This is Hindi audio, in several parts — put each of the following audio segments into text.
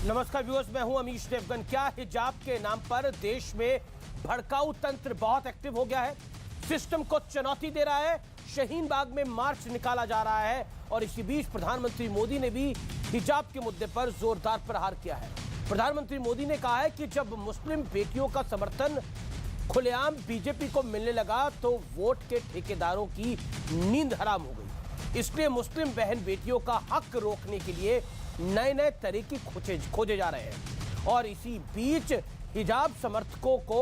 नमस्कार व्यूअर्स, मैं हूं अमीश देवगन। क्या हिजाब के नाम पर देश में भड़काऊ तंत्र बहुत एक्टिव हो गया है, सिस्टम को चुनौती दे रहा है। शाहीन बाग में मार्च निकाला जा रहा है और इसी बीच प्रधानमंत्री मोदी ने भी हिजाब के मुद्दे पर जोरदार प्रहार किया है। प्रधानमंत्री मोदी ने कहा है कि जब मुस्लिम बेटियों का समर्थन खुलेआम बीजेपी को मिलने लगा तो वोट के ठेकेदारों की नींद हराम हो गई। इसलिए मुस्लिम बहन बेटियों का हक रोकने के लिए नए नए तरीके खोजे जा रहे हैं। और इसी बीच हिजाब समर्थकों को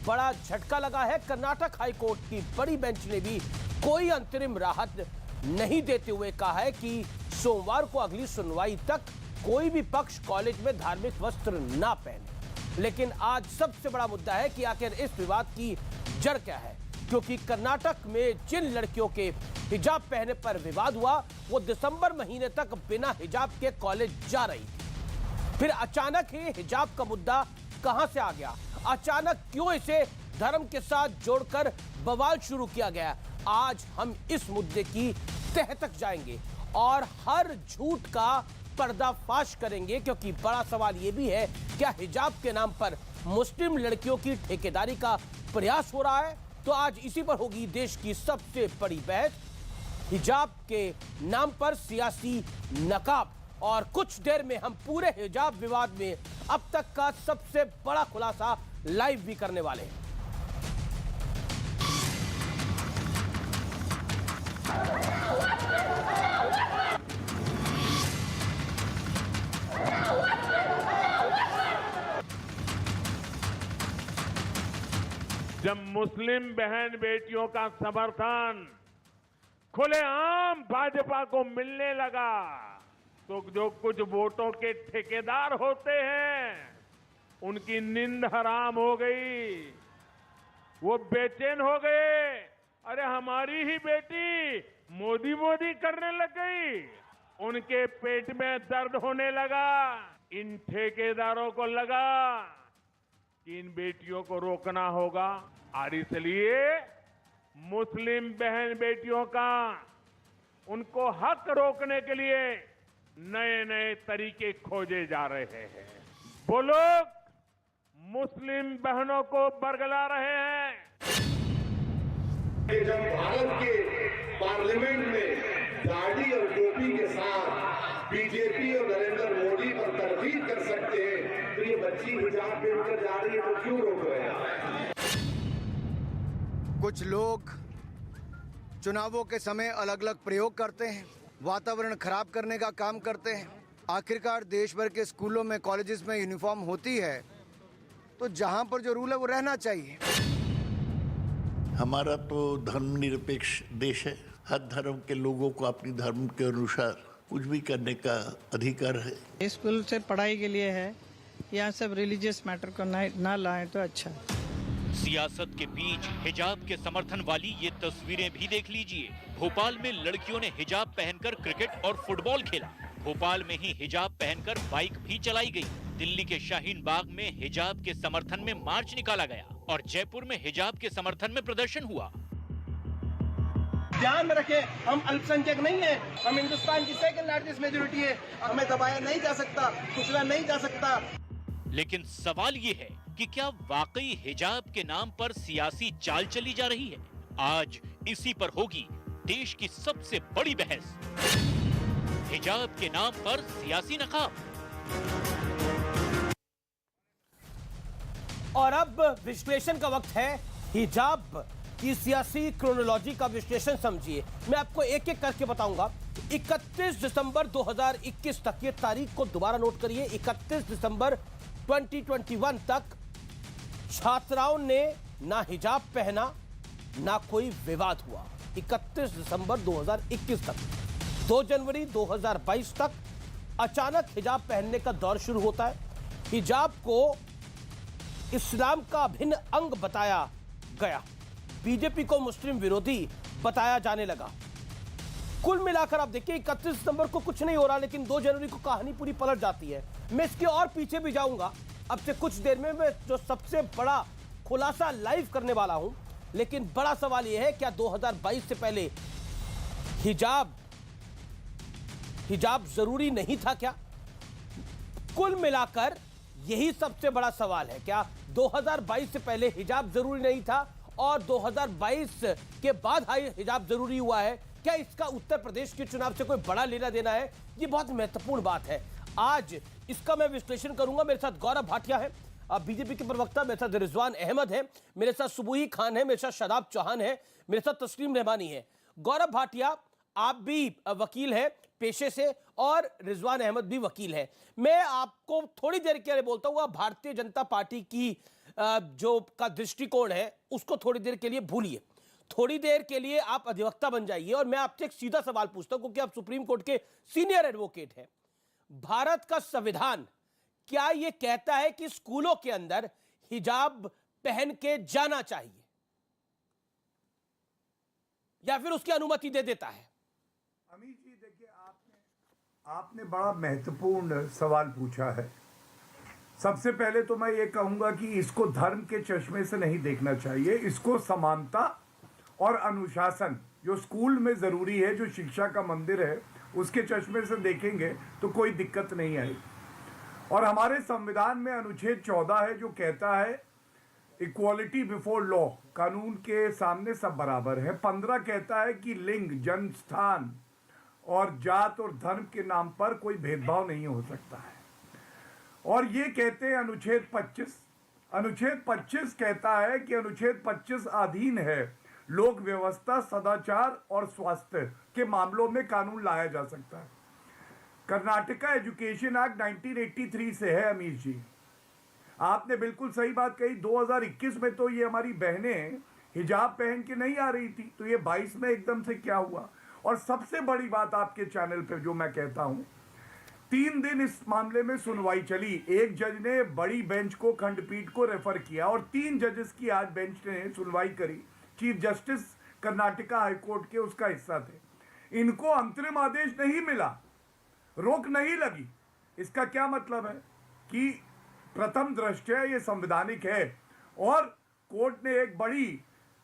बड़ा झटका लगा है। कर्नाटक हाईकोर्ट की बड़ी बेंच ने भी कोई अंतरिम राहत नहीं देते हुए कहा है कि सोमवार को अगली सुनवाई तक कोई भी पक्ष कॉलेज में धार्मिक वस्त्र ना पहने। लेकिन आज सबसे बड़ा मुद्दा है कि आखिर इस विवाद की जड़ क्या है, क्योंकि कर्नाटक में जिन लड़कियों के हिजाब पहने पर विवाद हुआ वो दिसंबर महीने तक बिना हिजाब के कॉलेज जा रही थी। फिर अचानक ही हिजाब का मुद्दा कहां से आ गया, अचानक क्यों इसे धर्म के साथ जोड़कर बवाल शुरू किया गया। आज हम इस मुद्दे की तह तक जाएंगे और हर झूठ का पर्दाफाश करेंगे, क्योंकि बड़ा सवाल यह भी है क्या हिजाब के नाम पर मुस्लिम लड़कियों की ठेकेदारी का प्रयास हो रहा है। तो आज इसी पर होगी देश की सबसे बड़ी बहस, हिजाब के नाम पर सियासी नकाब। और कुछ देर में हम पूरे हिजाब विवाद में अब तक का सबसे बड़ा खुलासा लाइव भी करने वाले हैं। जब मुस्लिम बहन बेटियों का समर्थन खुलेआम भाजपा को मिलने लगा तो जो कुछ वोटों के ठेकेदार होते हैं उनकी नींद हराम हो गई, वो बेचैन हो गए। अरे हमारी ही बेटी मोदी मोदी करने लग गई, उनके पेट में दर्द होने लगा। इन ठेकेदारों को लगा कि इन बेटियों को रोकना होगा और इसलिए मुस्लिम बहन बेटियों का उनको हक रोकने के लिए नए नए तरीके खोजे जा रहे हैं। वो लोग मुस्लिम बहनों को बरगला रहे हैं। जब भारत के पार्लियामेंट में दाढ़ी और टोपी के साथ बीजेपी और नरेंद्र मोदी पर तनकीद कर सकते हैं, तो ये बच्ची हिजाब पहनकर जा रही है तो क्यों रोक रहे हैं। कुछ लोग चुनावों के समय अलग अलग प्रयोग करते हैं, वातावरण खराब करने का काम करते हैं। आखिरकार देश भर के स्कूलों में, कॉलेजेस में यूनिफॉर्म होती है, तो जहां पर जो रूल है वो रहना चाहिए। हमारा तो धर्मनिरपेक्ष देश है, हर धर्म के लोगों को अपनी धर्म के अनुसार कुछ भी करने का अधिकार है। स्कूल से पढ़ाई के लिए है, यहाँ सब रिलीजियस मैटर को ना लाएं तो अच्छा। सियासत के बीच हिजाब के समर्थन वाली ये तस्वीरें भी देख लीजिए। भोपाल में लड़कियों ने हिजाब पहनकर क्रिकेट और फुटबॉल खेला। भोपाल में ही हिजाब पहनकर बाइक भी चलाई गई। दिल्ली के शाहीन बाग में हिजाब के समर्थन में मार्च निकाला गया और जयपुर में हिजाब के समर्थन में प्रदर्शन हुआ। ध्यान में रखें, हम अल्पसंख्यक नहीं है, हम हिंदुस्तान की सेकंड लार्जेस्ट मेजोरिटी है। हमें दबाया नहीं जा सकता, कुचला नहीं जा सकता। लेकिन सवाल ये है कि क्या वाकई हिजाब के नाम पर सियासी चाल चली जा रही है। आज इसी पर होगी देश की सबसे बड़ी बहस, हिजाब के नाम पर सियासी नकाब। और अब विश्लेषण का वक्त है। हिजाब की सियासी क्रोनोलॉजी का विश्लेषण समझिए। मैं आपको एक एक करके बताऊंगा। 31 दिसंबर 2021 तक, ये तारीख को दोबारा नोट करिए, 31 दिसंबर 2021 तक छात्राओं ने ना हिजाब पहना, ना कोई विवाद हुआ। 31 दिसंबर 2021 तक। 2 जनवरी 2022 तक अचानक हिजाब पहनने का दौर शुरू होता है। हिजाब को इस्लाम का अभिन्न अंग बताया गया, बीजेपी को मुस्लिम विरोधी बताया जाने लगा। कुल मिलाकर आप देखिए 31 दिसंबर को कुछ नहीं हो रहा, लेकिन 2 जनवरी को कहानी पूरी पलट जाती है। मैं इसके और पीछे भी जाऊंगा। अब से कुछ देर में मैं जो सबसे बड़ा खुलासा लाइव करने वाला हूं, लेकिन बड़ा सवाल यह है क्या 2022 से पहले हिजाब जरूरी नहीं था क्या? कुल मिलाकर यही सबसे बड़ा सवाल है, क्या 2022 से पहले हिजाब जरूरी नहीं था और 2022 के बाद हिजाब जरूरी हुआ है? क्या इसका उत्तर प्रदेश के चुनाव से कोई बड़ा लेना देना है? ये बहुत महत्वपूर्ण बात है। आज इसका मैं विश्लेषण करूंगा। मेरे साथ गौरव भाटिया है, बीजेपी के प्रवक्ता, मेरे साथ रिजवान अहमद है, मेरे साथ सुबुही खान है, मेरे साथ शादाब चौहान है, मेरे साथ तस्लीम रहमानी है। गौरव भाटिया, आप भी वकील हैं पेशे से और रिजवान अहमद भी वकील है। मैं आपको थोड़ी देर के लिए बोलता हूँ, भारतीय जनता पार्टी की जो का दृष्टिकोण है उसको थोड़ी देर के लिए भूलिए, थोड़ी देर के लिए आप अधिवक्ता बन जाइए और मैं आपसे एक सीधा सवाल पूछता हूं, क्योंकि आप सुप्रीम कोर्ट के सीनियर एडवोकेट हैं। भारत का संविधान क्या यह कहता है कि स्कूलों के अंदर हिजाब पहन के जाना चाहिए या फिर उसकी अनुमति दे देता है? अमित जी, देखिए, आपने बड़ा महत्वपूर्ण सवाल पूछा है। सबसे पहले तो मैं ये कहूंगा कि इसको धर्म के चश्मे से नहीं देखना चाहिए, इसको समानता और अनुशासन जो स्कूल में ज़रूरी है, जो शिक्षा का मंदिर है, उसके चश्मे से देखेंगे तो कोई दिक्कत नहीं आएगी। और हमारे संविधान में अनुच्छेद 14 है जो कहता है इक्वालिटी बिफोर लॉ, कानून के सामने सब बराबर है। 15 कहता है कि लिंग, जन्म स्थान और जात और धर्म के नाम पर कोई भेदभाव नहीं हो सकता है। और ये कहते हैं अनुच्छेद 25 कहता है कि अनुच्छेद 25 अधीन है लोक व्यवस्था, सदाचार और स्वास्थ्य के मामलों में कानून लाया जा सकता है। कर्नाटका एजुकेशन एक्ट 1983 से है। अमीर जी, आपने बिल्कुल सही बात कही। 2021 में तो ये हमारी बहनें हिजाब पहन के नहीं आ रही थी, तो ये 22 में एकदम से क्या हुआ? और सबसे बड़ी बात आपके चैनल पे जो मैं कहता हूं, 3 दिन इस मामले में सुनवाई चली। एक जज ने बड़ी बेंच को, खंडपीठ को रेफर किया और 3 जजेस की आज बेंच ने सुनवाई करी। चीफ जस्टिस कर्नाटका हाईकोर्ट के उसका हिस्सा थे। इनको अंतरिम आदेश नहीं मिला, रोक नहीं लगी। इसका क्या मतलब है कि प्रथम दृष्टया ये संवैधानिक है। और कोर्ट ने एक बड़ी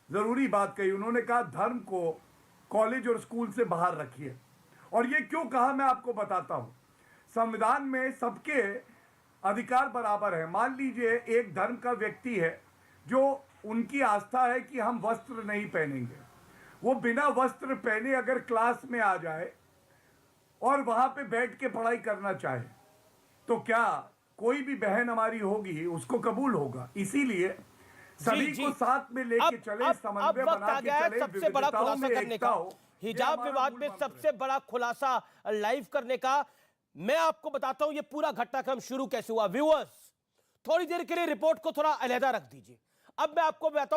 जरूरी बात कही, उन्होंने कहा धर्म को कॉलेज और स्कूल से बाहर रखिए। और ये क्यों कहा मैं आपको बताता हूं। संविधान में सबके अधिकार बराबर है। मान लीजिए एक धर्म का व्यक्ति है जो उनकी आस्था है कि हम वस्त्र नहीं पहनेंगे, वो बिना वस्त्र पहने अगर क्लास में आ जाए और वहां पे बैठ के पढ़ाई करना चाहे तो क्या कोई भी बहन हमारी होगी उसको कबूल होगा? इसीलिए सभी को साथ में लेके चले, समन्वय बना के चले, सबसे बड़ा खुलासा करने का, हिजाब विवाद में सबसे बड़ा खुलासा लाइव करने का। मैं आपको बताता हूं ये पूरा घटनाक्रम शुरू कैसे हुआ। व्यूअर्स, थोड़ी देर के लिए रिपोर्ट को थोड़ा अलहदा रख दीजिए। अब मैं आपको बताता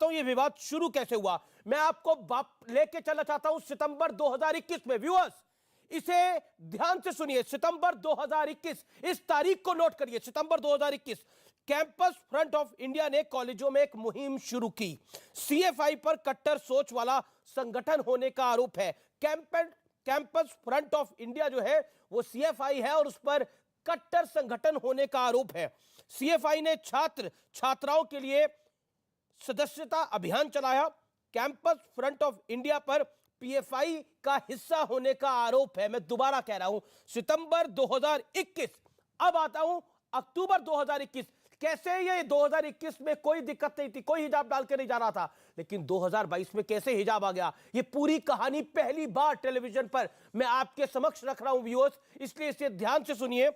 हूं ये विवाद शुरू कैसे हुआ। मैं आपको लेके चलना चाहता हूं सितंबर 2021 में। व्यूअर्स, इसे ध्यान से सुनिए। सितंबर 2021, इस तारीख को नोट करिए, सितंबर 2021। कैंपस फ्रंट ऑफ इंडिया ने कॉलेजों में एक मुहिम शुरू की। सीएफआई पर कट्टर सोच वाला संगठन होने का आरोप है। कैंपस फ्रंट ऑफ इंडिया जो है वो सीएफआई है और उस पर कट्टर संगठन होने का आरोप है। सीएफआई ने छात्राओं के लिए सदस्यता अभियान चलाया। कैंपस फ्रंट ऑफ इंडिया पर पीएफआई का हिस्सा होने का आरोप है। मैं दोबारा कह रहा हूं, सितंबर 2021। अब आता हूं अक्टूबर 2021। कैसे ये 2021 में कोई दिक्कत नहीं थी, कोई हिजाब डाल के नहीं जा रहा था, लेकिन 2022 में कैसे हिजाब आ गया? ये पूरी कहानी पहली बार टेलीविजन पर मैं आपके समक्ष रख रहा हूं व्यूअर्स, इसलिए इसे ध्यान से सुनिए।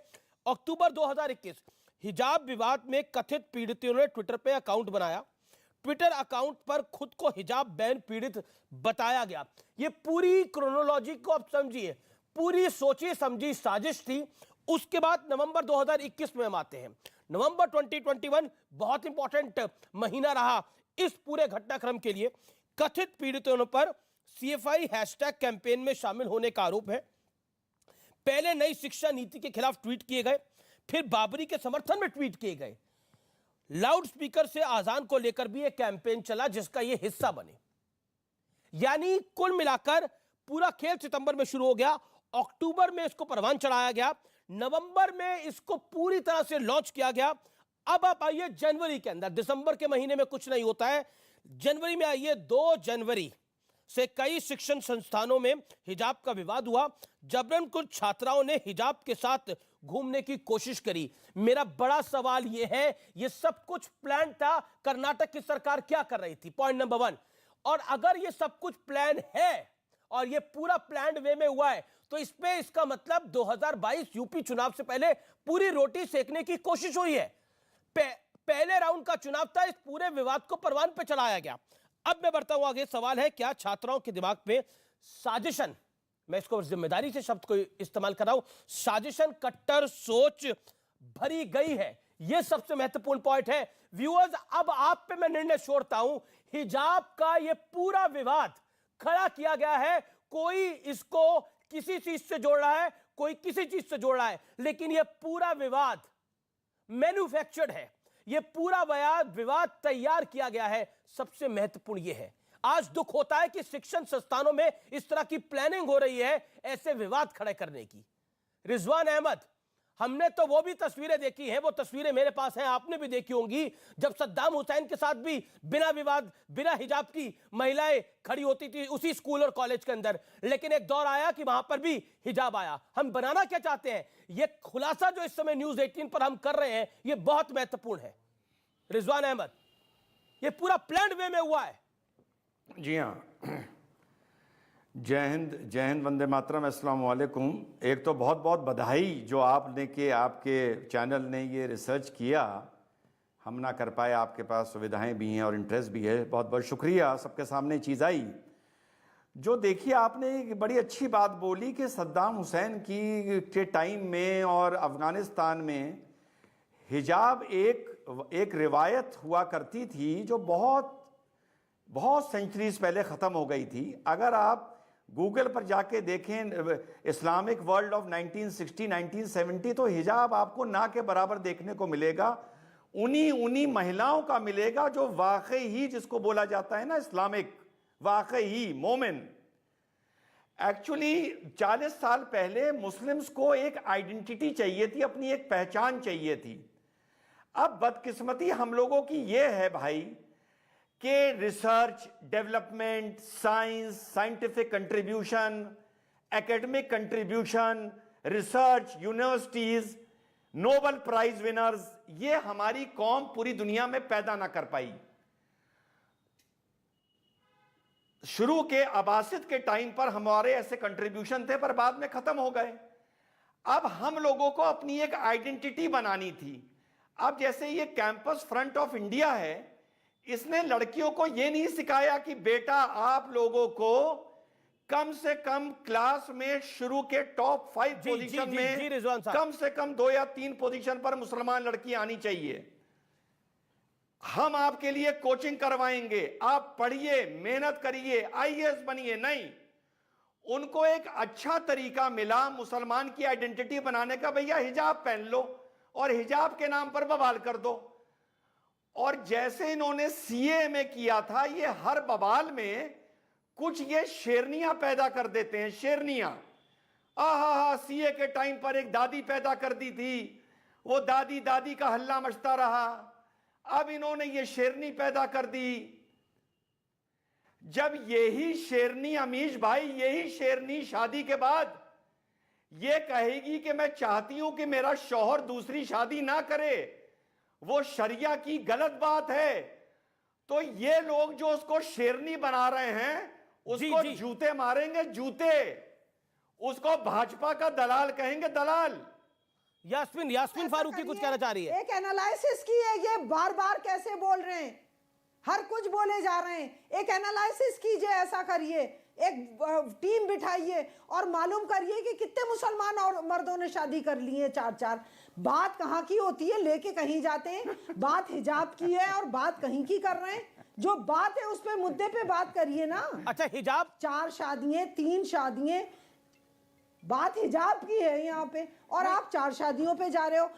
अक्टूबर 2021, हिजाब विवाद में कथित पीड़ितों ने ट्विटर पे अकाउंट बनाया। ट्विटर अकाउंट पर खुद को हिजाब बैन पीड़ित बताया गया। ये पूरी क्रोनोलॉजी को आप समझिए, पूरी सोची समझी साजिश थी। उसके बाद नवंबर 2021 में हम आते हैं। नवंबर 2021 बहुत इंपॉर्टेंट महीना रहा इस पूरे घटनाक्रम के लिए। कथित पीड़ितों पर सीएफआई हैशटैग कैंपेन में शामिल होने का आरोप है। पहले नई शिक्षा नीति के खिलाफ ट्वीट किए गए, फिर बाबरी के समर्थन में ट्वीट किए गए। लाउड स्पीकर से आजान को लेकर भी एक कैंपेन चला जिसका ये हिस्सा बने। यानी कुल मिलाकर पूरा खेल सितंबर में शुरू हो गया, अक्टूबर में इसको परवान चढ़ाया गया, नवंबर में इसको पूरी तरह से लॉन्च किया गया। अब आप आइए जनवरी के अंदर, दिसंबर के महीने में कुछ नहीं होता है, जनवरी में आइए। 2 जनवरी से कई शिक्षण संस्थानों में हिजाब का विवाद हुआ। जबरन कुछ छात्राओं ने हिजाब के साथ घूमने की कोशिश करी। मेरा बड़ा सवाल यह है, यह सब कुछ प्लान था, कर्नाटक की सरकार क्या कर रही थी? Point number 1। और अगर यह सब कुछ प्लान है और यह पूरा प्लान्ड वे में हुआ है, तो इसका मतलब 2022 यूपी चुनाव से पहले पूरी रोटी सेकने की कोशिश हुई है। पहले राउंड का चुनाव था, इस पूरे विवाद को परवान पे चढ़ाया गया। अब मैं बढ़ता हूं आगे। सवाल है, क्या छात्राओं के दिमाग में साजिशन, मैं इसको जिम्मेदारी से शब्द को इस्तेमाल कर रहा हूं, साजिशन, कट्टर सोच भरी गई है? यह सबसे महत्वपूर्ण पॉइंट है। व्यूअर्स, अब आप पे मैं निर्णय छोड़ता हूं। हिजाब का यह पूरा विवाद खड़ा किया गया है, कोई इसको किसी चीज से जोड़ रहा है, कोई किसी चीज से जोड़ रहा है, लेकिन यह पूरा विवाद मैन्युफैक्चर्ड है, यह पूरा विवाद तैयार किया गया है। सबसे महत्वपूर्ण यह है, आज दुख होता है कि शिक्षण संस्थानों में इस तरह की प्लानिंग हो रही है ऐसे विवाद खड़े करने की। रिजवान अहमद, हमने तो वो भी तस्वीरें देखी हैं, वो तस्वीरें मेरे पास हैं, आपने भी देखी होंगी, जब सद्दाम हुसैन के साथ भी बिना विवाद, बिना हिजाब की महिलाएं खड़ी होती थी उसी स्कूल और कॉलेज के अंदर। लेकिन एक दौर आया कि वहां पर भी हिजाब आया। हम बनाना क्या चाहते हैं? यह खुलासा जो इस समय न्यूज 18 पर हम कर रहे हैं, यह बहुत महत्वपूर्ण है। रिजवान अहमद, यह पूरा प्लान्ड वे में हुआ है। जी हाँ, जय हिंद, वंदे मातरम, अस्सलाम वालेकुम। एक तो बहुत बहुत बधाई जो आपने कि आपके चैनल ने ये रिसर्च किया, हम ना कर पाए, आपके पास सुविधाएं भी हैं और इंटरेस्ट भी है, बहुत बहुत शुक्रिया। सबके सामने चीज़ आई जो, देखिए आपने एक बड़ी अच्छी बात बोली कि सद्दाम हुसैन के टाइम में और अफ़गानिस्तान में हिजाब एक रिवायत हुआ करती थी जो बहुत सेंचुरीज पहले ख़त्म हो गई थी। अगर आप गूगल पर जाके देखें इस्लामिक वर्ल्ड ऑफ 1960-1970, तो हिजाब आपको ना के बराबर देखने को मिलेगा। उन्हीं महिलाओं का मिलेगा जो वाकई ही, जिसको बोला जाता है ना इस्लामिक, वाकई ही मोमिन। एक्चुअली 40 साल पहले मुस्लिम्स को एक आइडेंटिटी चाहिए थी, अपनी एक पहचान चाहिए थी। अब बदकिस्मती हम लोगों की ये है भाई कि research, development, science, scientific contribution, academic contribution, research, universities, Nobel prize winners, ये हमारी कौम पूरी दुनिया में पैदा ना कर पाई। शुरू के अब्बासिद के टाइम पर हमारे ऐसे कंट्रीब्यूशन थे, पर बाद में खत्म हो गए। अब हम लोगों को अपनी एक आइडेंटिटी बनानी थी। अब जैसे ये कैंपस फ्रंट ऑफ इंडिया है, इसने लड़कियों को यह नहीं सिखाया कि बेटा आप लोगों को कम से कम क्लास में शुरू के टॉप 5 पोजीशन में कम से कम 2 या 3 पोजीशन पर मुसलमान लड़की आनी चाहिए। हम आपके लिए कोचिंग करवाएंगे, आप पढ़िए, मेहनत करिए, आईएएस बनिए। नहीं, उनको एक अच्छा तरीका मिला मुसलमान की आइडेंटिटी बनाने का, भैया हिजाब पहन लो और हिजाब के नाम पर बवाल कर दो। और जैसे इन्होंने सीए में किया था, ये हर बवाल में कुछ ये शेरनियां पैदा कर देते हैं। शेरनियां, आहा, सीए के टाइम पर एक दादी पैदा कर दी थी, वो दादी का हल्ला मचता रहा। अब इन्होंने ये शेरनी पैदा कर दी। जब यही शेरनी, अमीश भाई, यही शेरनी शादी के बाद ये कहेगी कि मैं चाहती हूं कि मेरा शौहर दूसरी शादी ना करे, वो शरिया की गलत बात है, तो ये लोग जो उसको शेरनी बना रहे हैं उसको जूते मारेंगे, जूते। उसको भाजपा का दलाल कहेंगे, दलाल। यास्मीन फारूकी कुछ कहना चाह रही है। एक एनालिसिस की है, ये बार बार कैसे बोल रहे हैं, हर कुछ बोले जा रहे हैं। एक एनालिसिस कीजिए, ऐसा करिए, एक टीम बिठाइए और मालूम करिए कि कितने मुसलमान और मर्दों ने शादी कर ली है 4-4। बात कहाँ की होती है, लेके कहीं जाते हैं। बात हिजाब की है और बात कहीं की कर रहे हैं। जो बात है उस पे, मुद्दे पे बात करिए ना। अच्छा, हिजाब 4 शादियां, 3 शादियां, बात हिजाब की है यहाँ पे, और आप 4 शादियों पे जा रहे हो।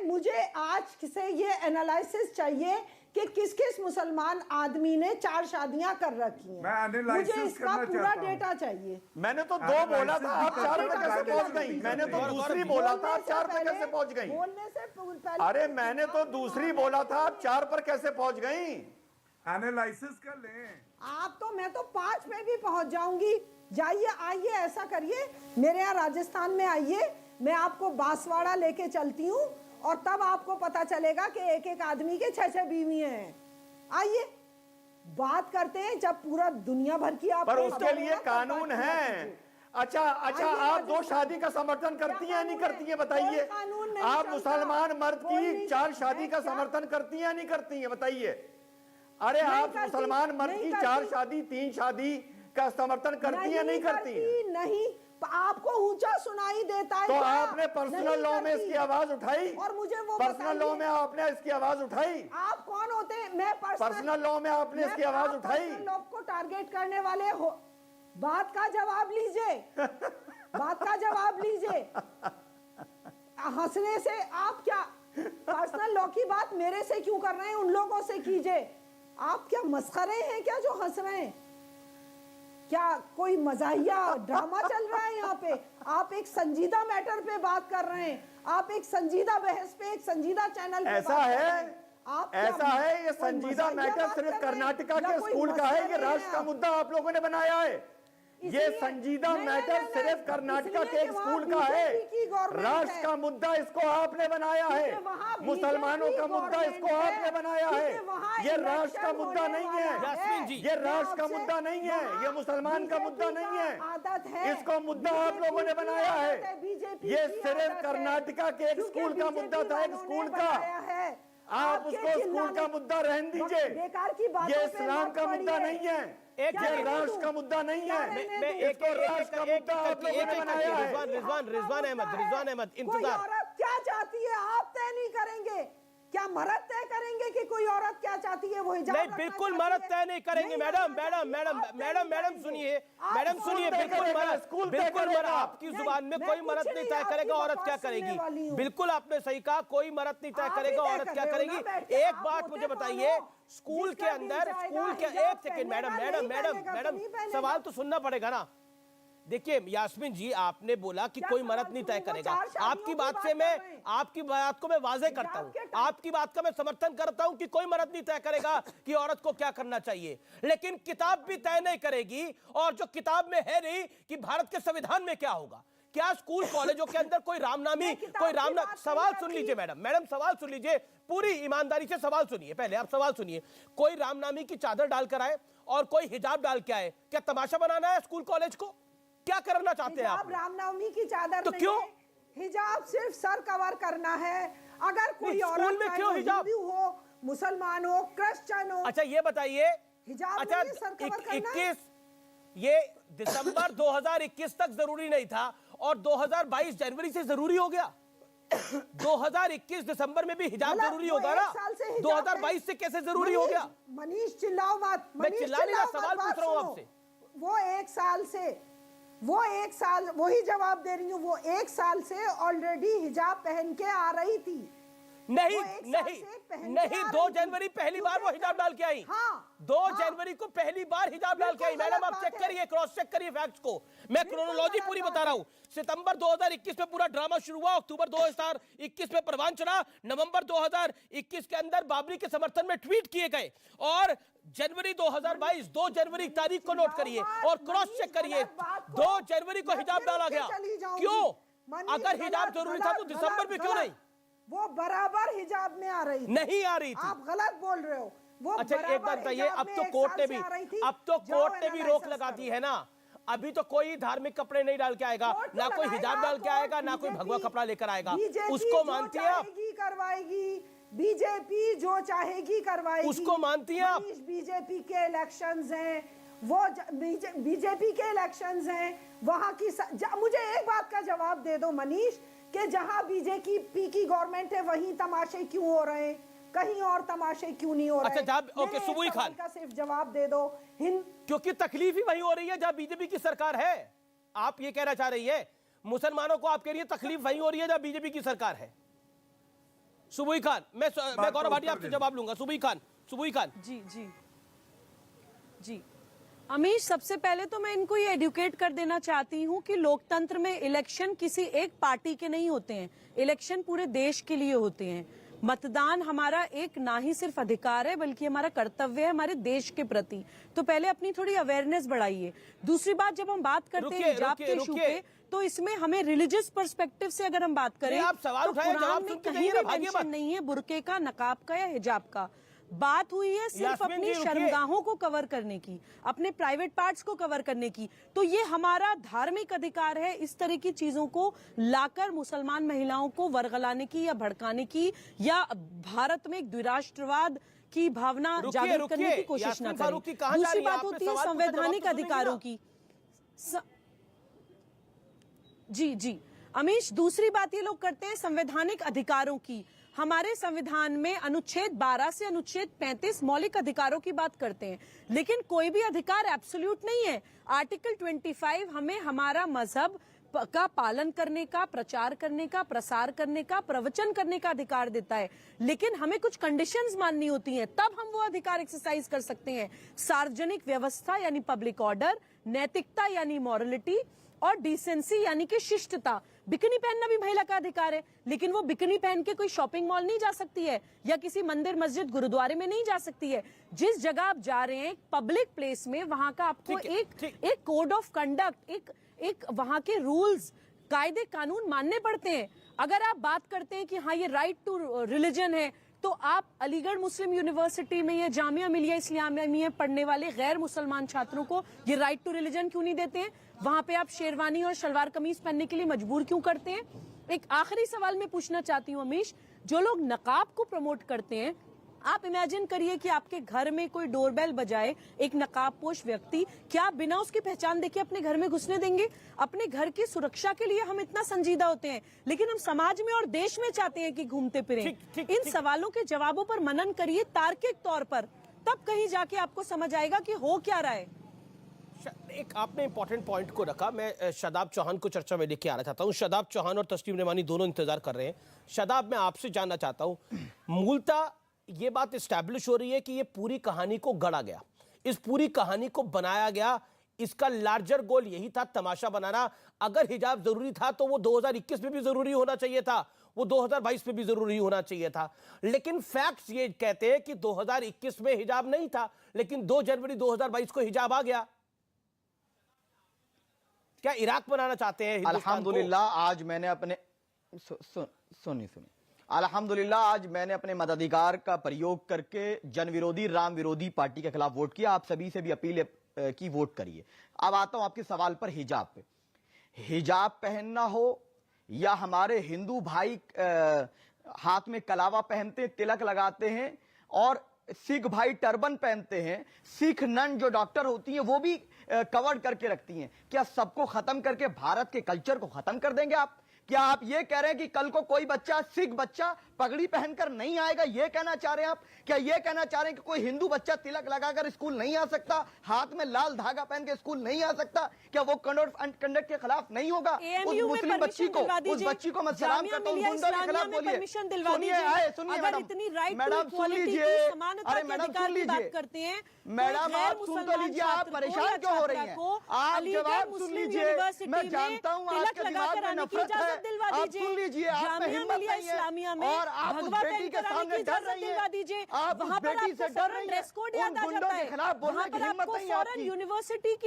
मुझे आज से ये एनालिसिस चाहिए कि किस मुसलमान आदमी ने 4 शादियां कर रखी हैं। मुझे इसका पूरा डेटा चाहिए। मैंने तो 2 बोला था, आप 4 पे कैसे पहुंच गई? मैंने तो दूसरी बोला था, आप 4 पे कैसे पहुंच गई? बोलने से पहले, अरे मैंने तो दूसरी बोला था, आप 4 पर कैसे पहुंच गई? एनालिसिस कर लें आप तो। मैं तो 5 पे भी पहुंच जाऊंगी। जाइए, आइए, ऐसा करिए, मेरे यहाँ राजस्थान में आइए, मैं आपको बांसवाड़ा लेके चलती हूँ और तब आपको पता चलेगा कि एक एक आदमी के 6-6 बीवियां हैं। आइए बात करते हैं जब पूरा दुनिया भर की आप पर उसके लिए कानून है। अच्छा, आप 2 शादी का समर्थन करती हैं नहीं करती हैं बताइए? आप मुसलमान मर्द की 4 शादी का समर्थन करती हैं नहीं करती हैं बताइए? अरे आप मुसलमान मर्द की 4 शादी 3 शादी का समर्थन करती हैं नहीं करती हैं? नहीं, आपको ऊंचा सुनाई देता है तो क्या? आपने पर्सनल लॉ में इसकी आवाज उठाई? और मुझे वो पर्सनल लॉ में आपने इसकी आवाज उठाई? आप कौन होते हैं? मैं पर्सनल लॉ में आपने इसकी आवाज उठाई? लोग को टारगेट करने वाले हो। बात का जवाब लीजिए, बात का जवाब लीजिए। हंसने से आप क्या पर्सनल लॉ की बात मेरे से क्यों कर रहे हैं? उन लोगों से कीजिए। आप क्या मस्खरे हैं क्या जो हंस रहे हैं? क्या कोई मजाहिया ड्रामा चल रहा है यहाँ पे? आप एक संजीदा मैटर पे बात कर रहे हैं, आप एक संजीदा बहस पे एक संजीदा चैनल पे ऐसा बात कर रहे है? हैं। आप ऐसा है? ये संजीदा मैटर सिर्फ कर्नाटका के स्कूल का है? ये राष्ट्र का मुद्दा आप लोगों ने बनाया है? ये संजीदा मैटर सिर्फ कर्नाटका के एक स्कूल का है? राष्ट्र का मुद्दा इसको आपने बनाया है। मुसलमानों का मुद्दा इसको आपने बनाया है। ये राष्ट्र का मुद्दा नहीं है, ये राष्ट्र का मुद्दा नहीं है, ये मुसलमान का मुद्दा नहीं है। इसको मुद्दा आप लोगों ने बनाया है। ये सिर्फ कर्नाटका के एक स्कूल का मुद्दा था, एक स्कूल का। आप उसको स्कूल का मुद्दा रहने दीजिए। ये इस्लाम का मुद्दा नहीं है, ये राष्ट्र का मुद्दा नहीं है। इसको राष्ट्र का मुद्दा आप लोगों ने बनाया है। रिजवान अहमद इंतजार। औरत क्या चाहती है आप तय नहीं करेंगे क्या? मर्द तय करेंगे कि कोई औरत क्या चाहती है? वो हिजाब नहीं, बिल्कुल मर्द तय नहीं करेंगे। मैडम सुनिए, बिल्कुल मर्द आपकी जुबान में कोई मर्द नहीं तय करेगा औरत क्या करेगी। बिल्कुल आपने सही कहा, कोई मर्द नहीं तय करेगा औरत क्या करेगी। एक बात मुझे बताइए, स्कूल के अंदर एक सेकेंड मैडम सवाल तो सुनना पड़ेगा ना। देखिए यास्मीन जी, आपने बोला कि कोई मर्द नहीं तय करेगा। आपकी बात को मैं वाजे करता हूं, आपकी बात का मैं समर्थन करता हूं कि कोई मर्द नहीं तय करेगा कि औरत को क्या करना चाहिए, लेकिन किताब भी तय नहीं करेगी। और जो किताब में है नहीं कि भारत के संविधान में क्या होगा। क्या स्कूल कॉलेजों के अंदर कोई रामनामी सवाल सुन लीजिए मैडम सवाल सुन लीजिए, पूरी ईमानदारी से सवाल सुनिए। पहले आप सवाल सुनिए। कोई रामनामी की चादर डालकर आए और कोई हिजाब डाल के आए, क्या तमाशा बनाना है स्कूल कॉलेज को? क्या करना चाहते हैं आप? रामनवमी की चादर तो क्यों? हिजाब सिर्फ सर कवर करना है। अगर कोई औरत में क्यों हिजाब हो, मुसलमान हो, क्रिश्चियन हो। अच्छा ये बताइए, हिजाब अच्छा सर कवर करना है? ये दिसंबर 2021 तक जरूरी नहीं था और 2022 जनवरी से जरूरी हो गया। 2021 दिसंबर में भी हिजाब जरूरी होगा ना, 2022 से कैसे जरूरी हो गया? मनीष चिल्लाओ मत। मैं चिल्ला नहीं रहा, सवाल पूछ रहा हूं आपसे। वो एक साल वही जवाब दे रही हूँ। वो 1 साल से ऑलरेडी हिजाब पहन के आ रही थी। नहीं 2 जनवरी पहली बार वो हिजाब डाल के आई। 2 जनवरी को पहली बार हिजाब डाल के आई। मैडम आप चेक करिए, क्रॉस चेक करिए फैक्ट्स को। मैं क्रोनोलॉजी पूरी बता रहा हूं। सितंबर 2021 में पूरा ड्रामा शुरू हुआ, अक्टूबर 2021 में परवान चढ़ा, नवंबर 2021 के अंदर बाबरी के समर्थन में ट्वीट किए गए और जनवरी 2022 2 जनवरी तारीख को नोट करिए और क्रॉस चेक करिए, 2 जनवरी को हिजाब डाला गया। क्यों? अगर हिजाब जरूरी था तो दिसंबर में क्यों नहीं? वो बराबर हिजाब में आ रही थी। नहीं आ रही थी। आप गलत बोल रहे हो। वो अच्छा एक बात बताइए, अब तो कोर्ट ने भी रोक लगा दी है ना। अभी तो कोई धार्मिक कपड़े नहीं डाल के आएगा, ना कोई हिजाब डाल के आएगा, ना कोई भगवा कपड़ा लेकर आएगा। उसको मानती है आप? करवाएगी बीजेपी, जो चाहेगी करवाएगी। उसको मानती है आप? बीजेपी के इलेक्शंस हैं, वो बीजेपी के इलेक्शंस हैं वहां की। मुझे एक बात का जवाब दे दो मनीष, कि जहां बीजेपी की गवर्नमेंट है वहीं तमाशे क्यों हो रहे हैं, कहीं और तमाशे क्यों नहीं हो रहे? अच्छा ओके, सुबुई खान का सिर्फ जवाब दे दो। क्योंकि तकलीफ ही वहीं हो रही है जहां बीजेपी की सरकार है। आप ये कहना चाह रही है मुसलमानों को आपके लिए तकलीफ वहीं हो रही है जहां बीजेपी की सरकार है। सुबुई खान, मैं गौरव भाटिया आपसे जवाब लूंगा। सुबुई खान जी अमीश, सबसे पहले तो मैं इनको ये एडुकेट कर देना चाहती हूँ कि लोकतंत्र में इलेक्शन किसी एक पार्टी के नहीं होते हैं, इलेक्शन पूरे देश के लिए होते हैं। मतदान हमारा एक ना ही सिर्फ अधिकार है बल्कि हमारा कर्तव्य है हमारे देश के प्रति। तो पहले अपनी थोड़ी अवेयरनेस बढ़ाइए। दूसरी बात, जब हम बात करते हैं हिजाब के इशू पे, तो इसमें हमें रिलीजियस पर्सपेक्टिव से अगर हम बात करें आप सवाल तो उठाएं, कुरान जवाब में सुनते कहीं जाइए भी ना, भागिए मत। मेंशन नहीं है बुर्के का, नकाब का या हिजाब का। बात हुई है सिर्फ यास्मीन अपनी जी, रुकिए। शर्मगाहों को कवर करने की, अपने प्राइवेट पार्ट्स को कवर करने की। तो ये हमारा धार्मिक अधिकार है इस तरह की चीजों को लाकर मुसलमान महिलाओं को वर्गलाने की या भड़काने की या भारत में एक द्विराष्ट्रवाद की भावना रुकिए, जागृत करने की रुकिए। कोशिश न यास्मीन करें। फारूकी कहाँ जा दूसरी रही है? बात आपने होती है सवाल पूछा, जवाब तो संवैधानिक सुनेंगे अधिकारों ना। की। जी अमीश, दूसरी बात ये लोग करते हैं संवैधानिक अधिकारों की। हमारे संविधान में अनुच्छेद 12 से अनुच्छेद 35 मौलिक अधिकारों की बात करते हैं, लेकिन कोई भी अधिकार एब्सोल्यूट नहीं है। आर्टिकल 25 हमें हमारा मजहब का पालन करने का, प्रचार करने का, प्रसार करने का, प्रवचन करने का अधिकार देता है, लेकिन हमें कुछ कंडीशंस माननी होती हैं, तब हम वो अधिकार एक्सरसाइज कर सकते हैं। सार्वजनिक व्यवस्था यानी पब्लिक ऑर्डर, नैतिकता यानी मॉरलिटी, और डिसेंसी यानी कि शिष्टता। बिकनी पहनना भी महिला का अधिकार है, लेकिन वो बिकनी पहन के कोई शॉपिंग मॉल नहीं जा सकती है या किसी मंदिर मस्जिद गुरुद्वारे में नहीं जा सकती है। जिस जगह आप जा रहे हैं पब्लिक प्लेस में, वहां का आपको एक कोड ऑफ कंडक्ट, एक वहां के रूल्स, कायदे कानून मानने पड़ते हैं। अगर आप बात करते हैं कि हाँ ये राइट टू रिलीजन है, तो आप अलीगढ़ मुस्लिम यूनिवर्सिटी में या जामिया मिलिया इस्लामिया में पढ़ने वाले गैर मुसलमान छात्रों को ये राइट टू रिलीजन क्यों नहीं देते हैं? वहां पे आप शेरवानी और शलवार कमीज पहनने के लिए मजबूर क्यों करते हैं? एक आखिरी सवाल मैं पूछना चाहती हूँ अमीश, जो लोग नकाब को प्रमोट करते हैं, आप इमेजिन करिए कि आपके घर में कोई डोरबेल बजाए एक नकाबपोश व्यक्ति, क्या आप बिना उसकी पहचान देखे अपने घर में घुसने देंगे? अपने घर की सुरक्षा के लिए हम इतना संजीदा होते हैं, लेकिन हम समाज में और देश में चाहते हैं कि घूमते फिरें। इन सवालों के जवाबों पर मनन करिए तार्किक तौर पर, तब कहीं जाके आपको समझ आएगा कि हो क्या रहा है। एक आपने इंपॉर्टेंट पॉइंट को रखा, मैं शादाब चौहान को चर्चा में लेके आना चाहता हूं। शादाब चौहान और तस्लीम रेमानी दोनों इंतजार कर रहे हैं। शादाब, मैं आपसे जानना चाहता हूं, मूलतः ये बात इस्टेब्लिश हो रही है कि ये पूरी कहानी को गढ़ा गया, इस पूरी कहानी को बनाया गया, इसका लार्जर गोल यही था, तमाशा बनाना। अगर हिजाब जरूरी था तो वो 2021 में भी जरूरी होना चाहिए था, वो 2022 में भी जरूरी होना चाहिए था। लेकिन फैक्ट्स ये कहते हैं कि 2021 में हिजाब नहीं था, लेकिन 2 जनवरी 2022 को हिजाब आ गया। क्या इराक बनाना चाहते हैं हिंदुस्तान को? अल्हम्दुलिल्लाह आज मैंने अपने सुनिए अल्हम्दुलिल्लाह आज मैंने अपने मताधिकार का प्रयोग करके जन विरोधी राम विरोधी पार्टी के खिलाफ वोट किया। आप सभी से भी अपील की वोट करिए। अब आता हूं आपके सवाल पर हिजाब पे। हिजाब पहनना हो या हमारे हिंदू भाई हाथ में कलावा पहनते हैं, तिलक लगाते हैं, और सिख भाई टर्बन पहनते हैं, सिख नन जो डॉक्टर होती हैं वो भी कवर करके रखती हैं, क्या सबको खत्म करके भारत के कल्चर को खत्म कर देंगे आप? क्या आप ये कह रहे हैं कि कल को कोई बच्चा, सिख बच्चा पगड़ी पहनकर नहीं आएगा, ये कहना चाह रहे हैं आप? क्या ये कहना चाह रहे हैं कि कोई हिंदू बच्चा तिलक लगाकर स्कूल नहीं आ सकता, हाथ में लाल धागा पहन के स्कूल नहीं आ सकता? क्या वो कंडक्ट के खिलाफ नहीं होगा? उस मुस्लिम बच्ची को, उस बच्ची को मैं सलाम करता हूं, गुंडों के खिलाफ बोलिए। सुनिए मैडम सुन लीजिए, अरे मैडम सुन लीजिए, मैडम आप सुन तो लीजिए, आप परेशान क्यों हो रही हैं? आप जवाब सुन लीजिए। मैं जानता हूं आपके दिमाग में नफरत है, आप सुन लीजिए, आप में हिम्मत नहीं है और आप उस बेटी के सामने डर रही हैं, आप उस बेटी से डर रही हैं। उन गुंडों के खिलाफ बोलने की हिम्मत नहीं है आपकी,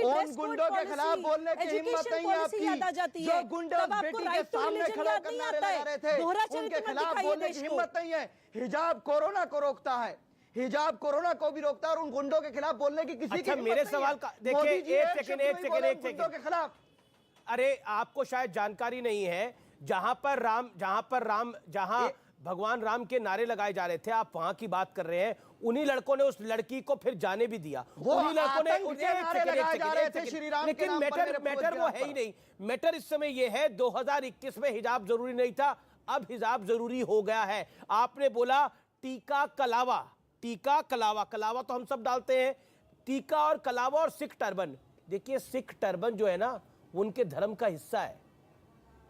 उन गुंडों के खिलाफ बोलने की हिम्मत नहीं है आपकी। जो गुंडे उस बेटी के सामने खड़े होकर नारे लगा रहे थे, उनके खिलाफ बोलने की हिम्मत नहीं है। हिजाब कोरोना को रोकता है, हिजाब कोरोना को भी रोकता है, और उन गुंडों के खिलाफ बोलने की किसी की मेरे सवाल का देखिए, एक सेकंड गुंडों के खिलाफ। अरे आपको शायद जानकारी नहीं है, जहां भगवान राम के नारे लगाए जा रहे थे, आप वहां की बात कर रहे हैं। उन्हीं लड़कों ने उस लड़की को फिर जाने भी दिया, उन्हीं लड़कों ने लेकिन मैटर वो है ही नहीं। मैटर इस समय ये है, 2021 में हिजाब जरूरी नहीं था, अब हिजाब जरूरी हो गया है। आपने बोला टीका कलावा, टीका कलावा, कलावा तो हम सब डालते हैं, टीका और कलावा और सिख टर्बन। देखिए सिख टर्बन जो है ना, उनके धर्म का हिस्सा है,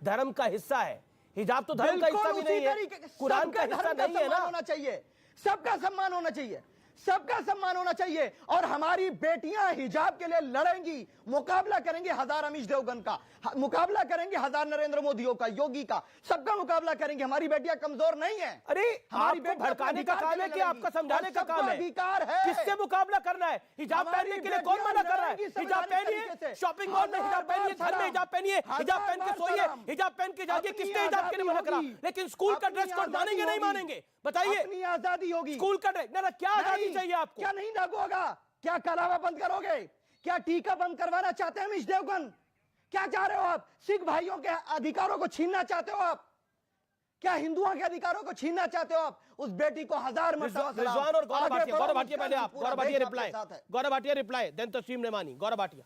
धर्म का हिस्सा है। हिजाब तो धर्म का हिस्सा भी नहीं है, कुरान का हिस्सा नहीं है ना। होना चाहिए, सबका सम्मान होना चाहिए, सबका सम्मान होना चाहिए। और हमारी बेटियां हिजाब के लिए लड़ेंगी, मुकाबला करेंगे 1000 अमीश देवगन का, मुकाबला करेंगे 1000 नरेंद्र मोदियों का, योगी का, सबका मुकाबला करेंगे। हमारी बेटियां कमजोर नहीं है। अरे हमारी आपको भड़काने का काम है कि आपका समझाने का काम है? अधिकार है। किससे मुकाबला करना है? हिजाब पहनने के लिए कौन मना कर रहा है? हिजाब पहनिए, शॉपिंग मॉल में हिजाब पहनिए, घर में हिजाब पहनिए, हिजाब पहन के सोइए, हिजाब पहन के जाइए। किसने हिजाब के लिए मना करा? लेकिन स्कूल का ड्रेस कोड मानेंगे नहीं मानेंगे? बताइए। अपनी आजादी होगी। स्कूल का ड्रेस ना, क्या आजादी चाहिए आपको? क्या नहीं लागू होगा? क्या कलावा बंद करोगे? क्या टीका बंद करवाना चाहते हैं अमीश देवगन? क्या चाह रहे हो आप? सिख भाइयों के अधिकारों को छीनना चाहते हो आप? क्या हिंदुओं के अधिकारों को छीनना चाहते हो आप? उस बेटी को 1000 मरतबा सलाम। रिजवान और गौरव भाटिया, गौरव भाटिया पहले आप, Gaurav Bhatia reply, Gaurav Bhatia reply, then तस्लीम रेमानी। गौरव भाटिया।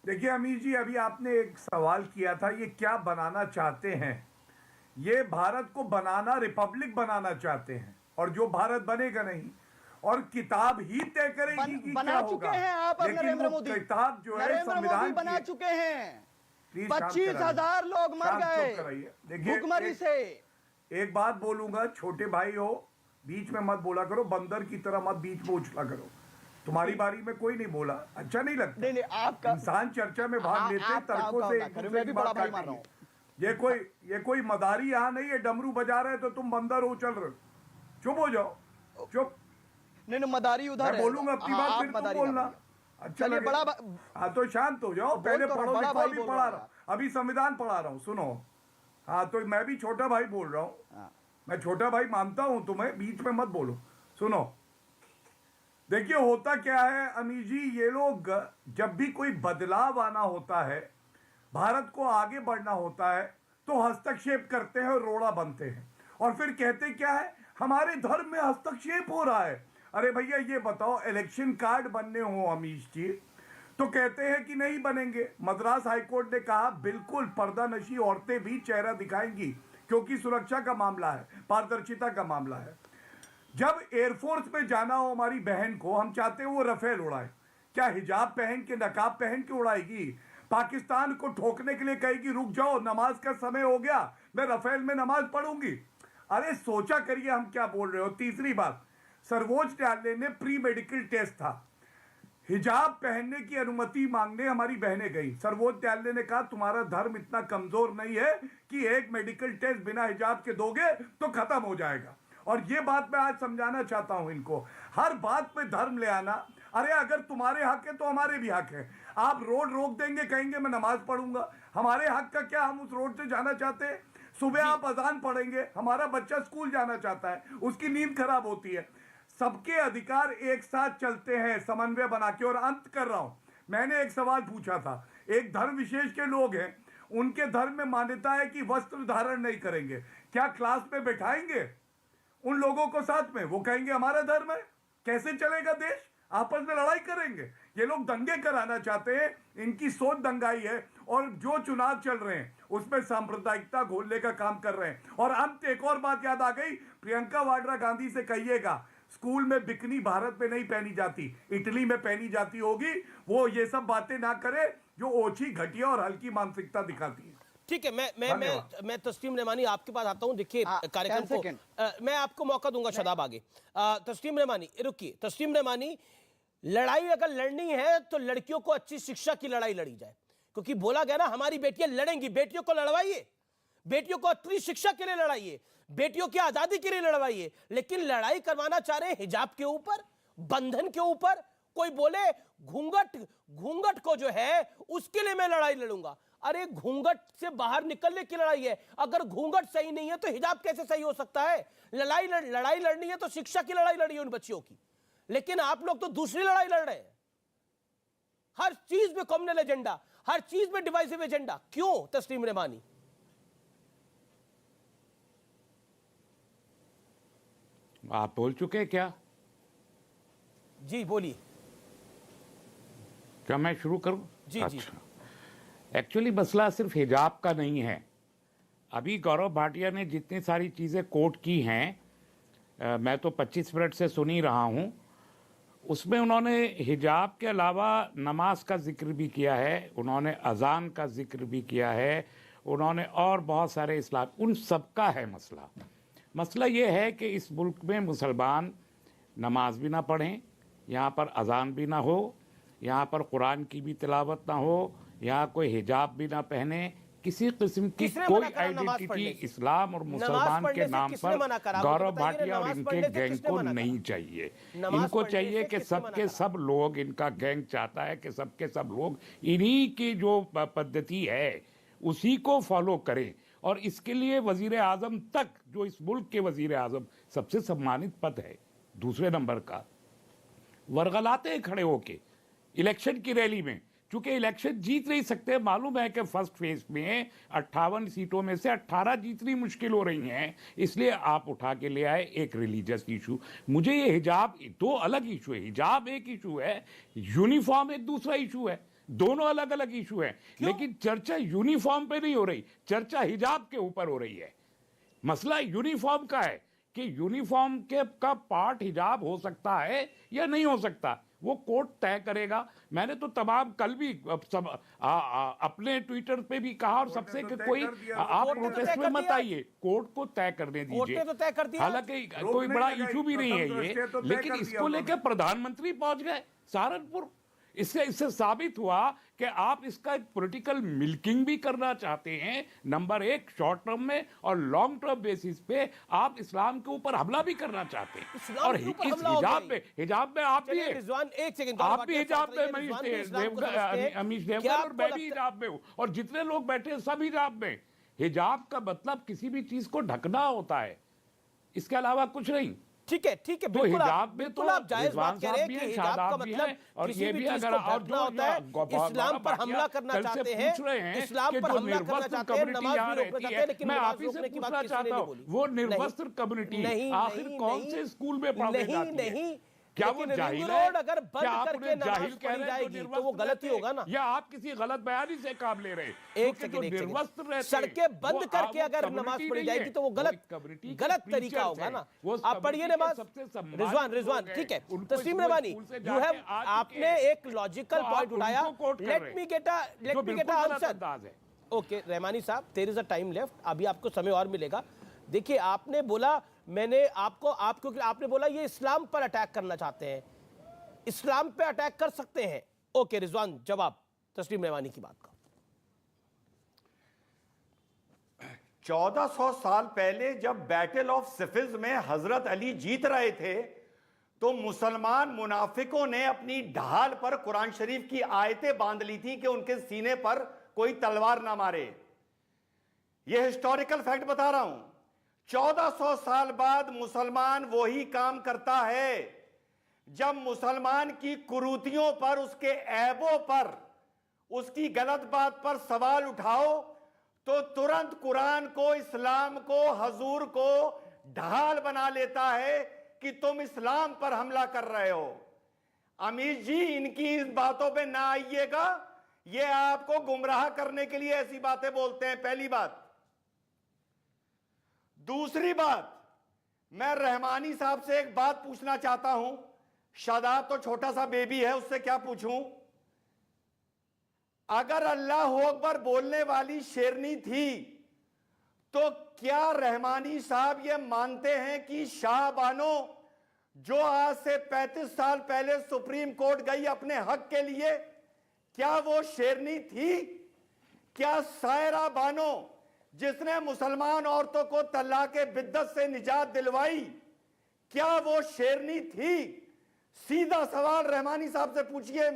देखिए अमीश जी, अभी आपने एक सवाल किया था, ये क्या बनाना चाहते हैं? ये भारत को बनाना, रिपब्लिक बनाना चाहते हैं, और जो भारत बनेगा नहीं, और किताब ही तय करेगी कि बना क्या चुके होगा। हैं आप। नरेंद्र मोदी किताब जो है नरेंद्र संविधान मोदी बना की, चुके हैं। प्लीज शांत 25,000 लोग मर गए देखिए, भूखमरी से। एक बात बोलूंगा, छोटे भाई हो, बीच में मत बोला करो, बंदर की तरह मत बीच में उछला करो। तुम्हारी बारी में कोई नहीं बोला, अच्छा नहीं लगता। नहीं, आपका इंसान चर्चा में भाग लेते हैं, तर्कों से एक दूसरे की बात काटते हैं। ये कोई मदारी यहाँ नहीं है, डमरू बजा रहे तो तुम बंदर हो चल रहे। चुप हो जाओ, चुप। नहीं, मदारी उधर है। बोलूंगा अपनी बात, फिर तुम बोलना। अच्छा लगे। हाँ तो शांत हो जाओ, पहले पढ़ो लिखो, अभी पढ़ा रहा हूँ, अभी संविधान पढ़ा रहा हूँ, सुनो। हाँ तो मैं भी छोटा भाई बोल रहा हूँ, मैं छोटा भाई मानता हूँ तुम्हें, बीच में मत बोलो, सुनो। देखिए होता क्या है अमीश जी, ये लोग जब भी कोई बदलाव आना होता है, भारत को आगे बढ़ना होता है, तो हस्तक्षेप करते हैं और रोड़ा बनते हैं, और फिर कहते क्या है, हमारे धर्म में हस्तक्षेप हो रहा है। अरे भैया ये बताओ, इलेक्शन कार्ड बनने हो अमीश जी, तो कहते हैं कि नहीं बनेंगे। मद्रास हाईकोर्ट ने कहा बिल्कुल पर्दा नशी औरतें भी चेहरा दिखाएंगी, क्योंकि सुरक्षा का मामला है, पारदर्शिता का मामला है। जब एयरफोर्स में जाना हो हमारी बहन को, हम चाहते हैं वो रफेल उड़ाए। क्या हिजाब पहन के, नकाब पहन के उड़ाएगी? पाकिस्तान को ठोकने के लिए कहेगी रुक जाओ, नमाज का समय हो गया, मैं रफेल में नमाज पढ़ूंगी? अरे सोचा करिए हम क्या बोल रहे हो। तीसरी बात, सर्वोच्च न्यायालय ने प्री मेडिकल टेस्ट था, हिजाब पहनने की अनुमति मांगने हमारी बहनें गई। सर्वोच्च न्यायालय ने कहा तुम्हारा धर्म इतना कमजोर नहीं है कि एक मेडिकल टेस्ट बिना हिजाब के दोगे तो खत्म हो जाएगा। और ये बात मैं आज समझाना चाहता हूं इनको, हर बात पे धर्म ले आना। अरे अगर तुम्हारे हक है तो हमारे भी हक है। आप रोड रोक देंगे, कहेंगे मैं नमाज पढ़ूंगा, हमारे हक का क्या? हम उस रोड से जाना चाहते हैं। सुबह आप अजान पढ़ेंगे, हमारा बच्चा स्कूल जाना चाहता है, उसकी नींद खराब होती है। सबके अधिकार एक साथ चलते हैं समन्वय बना के। और अंत कर रहा हूं, मैंने एक सवाल पूछा था, एक धर्म विशेष के लोग हैं, उनके धर्म में मान्यता है कि वस्त्र धारण नहीं करेंगे, क्या क्लास में बैठाएंगे उन लोगों को साथ में? वो कहेंगे हमारा धर्म है। कैसे चलेगा देश? आपस में लड़ाई करेंगे। ये लोग दंगे कराना चाहते हैं, इनकी सोच दंगाई है, और जो चुनाव चल रहे हैं उसमें सांप्रदायिकता घोलने का काम कर रहे हैं। और अंत एक और बात याद आ गई, प्रियंका वाड्रा गांधी से कहिएगा स्कूल में बिकनी भारत में नहीं पहनी जाती, इटली में पहनी जाती होगी। वो ये सब बातें ना करे जो ओछी, घटिया और हल्की मानसिकता दिखाती है। ठीक है, मैं तस्लीम रेमानी आपके पास आता हूं। देखिए कार्यक्रम को मैं आपको मौका दूंगा, शदाब आगे। तस्लीम रेमानी रुकिए। तस्लीम रेमानी, लड़ाई अगर लड़नी है तो लड़कियों को अच्छी शिक्षा की लड़ाई लड़ी जाए, क्योंकि बोला गया ना हमारी बेटियां लड़ेंगी। बेटियों को लड़वाइए, बेटियों को अच्छी शिक्षा के लिए लड़ाइए, बेटियों की आजादी के लिए लड़वाइए। लेकिन लड़ाई करवाना चाह रहे हैं हिजाब के ऊपर, बंधन के ऊपर। कोई बोले घूंघट को जो है उसके लिए मैं लड़ाई लड़ूंगा। अरे घूंघट से बाहर निकलने की लड़ाई है। अगर घूंघट सही नहीं है तो हिजाब कैसे सही हो सकता है? लड़ाई लड़नी है तो शिक्षा की लड़ाई लड़िए उन बच्चियों की। लेकिन आप लोग तो दूसरी लड़ाई लड़ रहे हैं, हर चीज में कॉम्युनल एजेंडा, हर चीज में डिवाइसिव एजेंडा। क्यों तस्लीम रेमानी? आप बोल चुके हैं क्या? जी बोलिए। क्या मैं शुरू करूं? जी अच्छा। जी। एक्चुअली मसला सिर्फ हिजाब का नहीं है। अभी गौरव भाटिया ने जितनी सारी चीज़ें कोट की हैं, मैं तो 25 मिनट से सुन ही रहा हूं, उसमें उन्होंने हिजाब के अलावा नमाज का जिक्र भी किया है, उन्होंने अजान का जिक्र भी किया है, उन्होंने और बहुत सारे इस्लाम, उन सबका है मसला। मसला ये है कि इस मुल्क में मुसलमान नमाज भी ना पढ़ें, यहाँ पर अजान भी ना हो, यहाँ पर कुरान की भी तिलावत ना हो, यहाँ कोई हिजाब भी ना पहने, किसी किस्म की कोई आइडेंटिटी इस्लाम और मुसलमान के नाम पर गौरव भाटिया और इनके गैंग को नहीं चाहिए। इनको चाहिए कि सबके सब लोग, इनका गैंग चाहता है कि सबके सब लोग इन्हीं की जो पद्धति है उसी को फॉलो करें। और इसके लिए वजीर आजम तक, जो इस मुल्क के वजीर आजम सबसे सम्मानित पद है, दूसरे नंबर का, वरगलाते हैं खड़े होके इलेक्शन की रैली में। चूंकि इलेक्शन जीत नहीं सकते, मालूम है कि फर्स्ट फेज में 58 सीटों में से 18 जीतनी मुश्किल हो रही हैं, इसलिए आप उठा के ले आए एक रिलीजियस इशू। मुझे ये हिजाब, दो अलग इशू है, हिजाब एक इशू है, यूनिफॉर्म एक दूसरा इशू है, दोनों अलग अलग इशू है। लेकिन चर्चा यूनिफॉर्म पे नहीं हो रही, चर्चा हिजाब के ऊपर हो रही है। मसला यूनिफॉर्म का है कि यूनिफॉर्म के का पार्ट हिजाब हो सकता है या नहीं हो सकता, वो कोर्ट तय करेगा। मैंने तो तमाम कल भी सब अपने ट्विटर पे भी कहा और सबसे कि कोई आप प्रोटेस्ट में मत आइए, कोर्ट को तय करने दीजिए। हालांकि कोई बड़ा इशू भी नहीं है ये, लेकिन इसको लेकर प्रधानमंत्री पहुंच गए सहारनपुर। इससे साबित हुआ कि आप इसका एक पॉलिटिकल मिल्किंग भी करना चाहते हैं, नंबर एक शॉर्ट टर्म में, और लॉन्ग टर्म बेसिस पे आप इस्लाम के ऊपर हमला भी करना चाहते हैं। और इस हिजाब में आप भी, आप भी हिजाब में, अमीश देवगन और मैं भी हिजाब में हूँ, और जितने लोग बैठे सब हिजाब में। हिजाब का मतलब किसी भी चीज को ढकना होता है, इसके अलावा कुछ नहीं। ठीक है, ठीक है, तो हिजाब में तो आप जायज बात कह रहे हैं कि हिजाब का मतलब और ये भी अगर और जो होता है, इस्लाम पर हमला करना चाहते हैं, इस्लाम पर हमला करना चाहते हैं, नमाज भी रोकना चाहते हैं, लेकिन मैं आप ही से पूछना चाहता हूं, वो निर्वस्त्र कम्युनिटी आखिर कौन से स्कूल में पढ़ाई जाती है? क्या वो जाहिल है? अगर बंद करके नमाज पढ़ी जाएगी तो वो गलत ही होगा ना? या आप किसी गलत बयानी से काम ले रहे हैं? एक सेकंड, सड़कें बंद करके अगर नमाज पढ़ी जाएगी तो वो गलत तरीका होगा ना? आप पढ़िए नमाज। रिजवान, ठीक है, तस्लीम रबानी, आपने एक लॉजिकल पॉइंट उठाया। Let me get a answer. Okay Rahmani साहब, there is a time left, अभी आपको समय और मिलेगा। देखिए, आपने बोला, मैंने आपने बोला ये इस्लाम पर अटैक करना चाहते हैं, इस्लाम पे अटैक कर सकते हैं। ओके रिजवान, जवाब तस्लीम रहमानी की बात का। 1400 साल पहले जब बैटल ऑफ सिफिज में हजरत अली जीत रहे थे, तो मुसलमान मुनाफिकों ने अपनी ढाल पर कुरान शरीफ की आयतें बांध ली थी कि उनके सीने पर कोई तलवार ना मारे। यह हिस्टोरिकल फैक्ट बता रहा हूं। 1400 साल बाद मुसलमान वही काम करता है। जब मुसलमान की कुरीतियों पर, उसके ऐबों पर, उसकी गलत बात पर सवाल उठाओ तो तुरंत कुरान को, इस्लाम को, हजूर को ढाल बना लेता है कि तुम इस्लाम पर हमला कर रहे हो। अमीर जी, इनकी इन बातों पे ना आइएगा, ये आपको गुमराह करने के लिए ऐसी बातें बोलते हैं। पहली बात। दूसरी बात, मैं रहमानी साहब से एक बात पूछना चाहता हूं। शादाब तो छोटा सा बेबी है, उससे क्या पूछूं? अगर अल्लाह अकबर बोलने वाली शेरनी थी, तो क्या रहमानी साहब ये मानते हैं कि शाह बानो, जो आज से 35 साल पहले सुप्रीम कोर्ट गई अपने हक के लिए, क्या वो शेरनी थी? क्या सायरा बानो, जिसने मुसलमान औरतों को तलाक बिद्दत से निजात दिलवाई, क्या वो शेरनी थी? सीधा सवाल रहमानी साहब से पूछिए,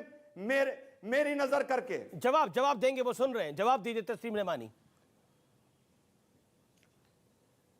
मेरी नजर करके। जवाब देंगे, वो सुन रहे हैं, जवाब दीजिए तस्लीम रहमानी।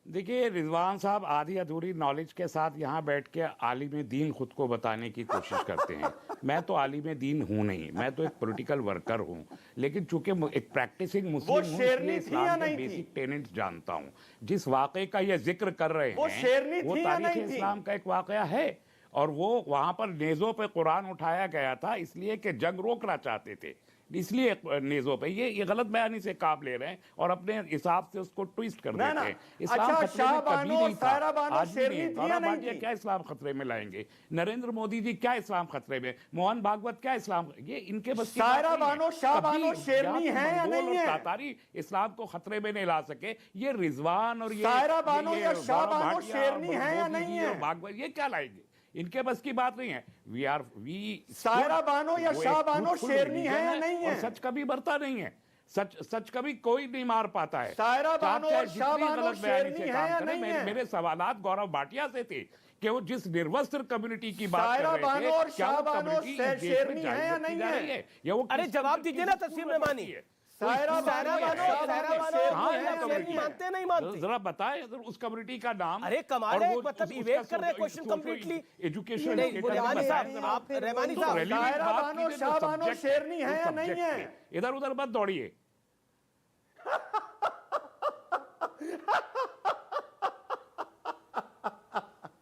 देखिए रिजवान साहब आधी अधूरी नॉलेज के साथ यहाँ बैठ के आलिम दीन खुद को बताने की कोशिश करते हैं। मैं तो आलिम दीन हूँ नहीं, मैं तो एक पॉलिटिकल वर्कर हूँ, लेकिन चूंकि एक प्रैक्टिसिंग मुस्लिम हूँ, इसलिए इस्लाम के बेसिक टेनेंट्स जानता हूँ। जिस वाक़े का ये जिक्र कर रहे हैं वो तारीख़ इस्लाम का एक वाक़या है, और वो वहाँ पर नेज़ों पे कुरान उठाया गया था इसलिए कि जंग रोकना चाहते थे। इसलिए नेज़ों पे ये गलत बयानी से काम ले रहे हैं और अपने हिसाब से उसको ट्विस्ट कर देते हैं। इस्लाम अच्छा, खतरे में कभी नहीं था, आज भी शेरनी नहीं। थी या गौरव नहीं भाटिया थी? क्या इस्लाम खतरे में लाएंगे? नरेंद्र मोदी जी क्या इस्लाम खतरे में? मोहन भागवत क्या इस्लाम? ये इनके बस की बात सायरा नहीं है। बानो, शाह कभी बानो शेरनी या तो है या मंगोल नहीं और है? तातारी इस्लाम को खतरे में नहीं ला सके। ये रिजवान और ये सायरा बानो ये या शाह गौरव बानो भाटिया, शेरनी है या मोदी नहीं जी है? और भागवत ये क्या लाएंगे? इनके बस की बात नहीं है। वी सायरा बानो या शाह बानो शेरनी है या नहीं है? और सच कभी बढ़ता नहीं है। सच कभी कोई नहीं मार पाता है। सायरा बानो चाहे और शाह जितनी बानो गलत बयानी शेरनी से है काम या करें, नहीं है? मेरे सवालात गौरव भाटिया से थे कि वो जिस निर्वस्त्र कम्युनिटी की बात कर सायरा रहे बानो थे, और क्या शाह वो बानो कम्युनिटी इस देश में शेरनी है या जारी नहीं रखी जा है? रही है? या वो अरे किस जवाब कम्युनिटी दीजिए की ना तस्लीम रेमानी। है? सायरा सायरा बानो बानो, या सायरा शाह बानो, शेरनी हाँ, है ये या कम्युनिटी नहीं है? मानते नहीं मानते? जरा बताएं उस कम्युनिटी का नाम। अरे कमाल है, मतलब इवेट कर रहे हैं क्वेश्चन कंप्लीटली। एजुकेशन नहीं, रहमानी साहब, आप रहमानी साहब, सायरा बानो, शाह बानो शेरनी है या नहीं है? इधर उधर मत दौड़िए।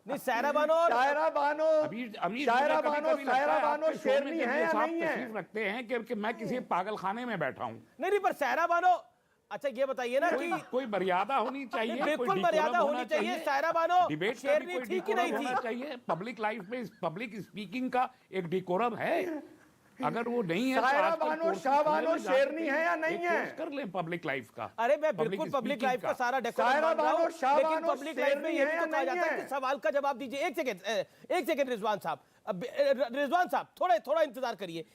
नहीं सायरा बानो और सायरा बानो, अमीर सायरा मुझे बानो, कभी-कभी लगता सायरा है बानो आपके शो में शेरनी जब है ये या साहब नहीं है? तशरीफ रखते हैं कि मैं किसी पागल खाने में बैठा हूं। नहीं पर सायरा बानो, अच्छा ये बताइए ना कि कोई मर्यादा होनी चाहिए, बिल्कुल कोई मर्यादा decorum होनी होना चाहिए। सायरा बानो डिबेट का भी शेरनी कोई थी कि नहीं decorum थी? होना चाहिए। पब्लिक लाइफ में पब्लिक स्पीकिंग का एक डिकोरम है। अगर वो नहीं है तो सायरा आजकल बानो, कोर्सेज शाह खुले बानो में जाके शेरनी है या नहीं एक है? कोर्स कर लें पब्लिक लाइफ का। अरे मैं बिल्कुल पब्लिक लाइफ का सारा डेकोरम सायरा मान रहा हूं, बानो, शाह लेकिन बानो पब्लिक लाइफ में ये भी शेरनी तो कहा है या जाता है नहीं कि सवाल का जवाब दीजिए। एक सेकंड रिजवान साहब, रिजवान साहब थोड़ा इंतजार करिए।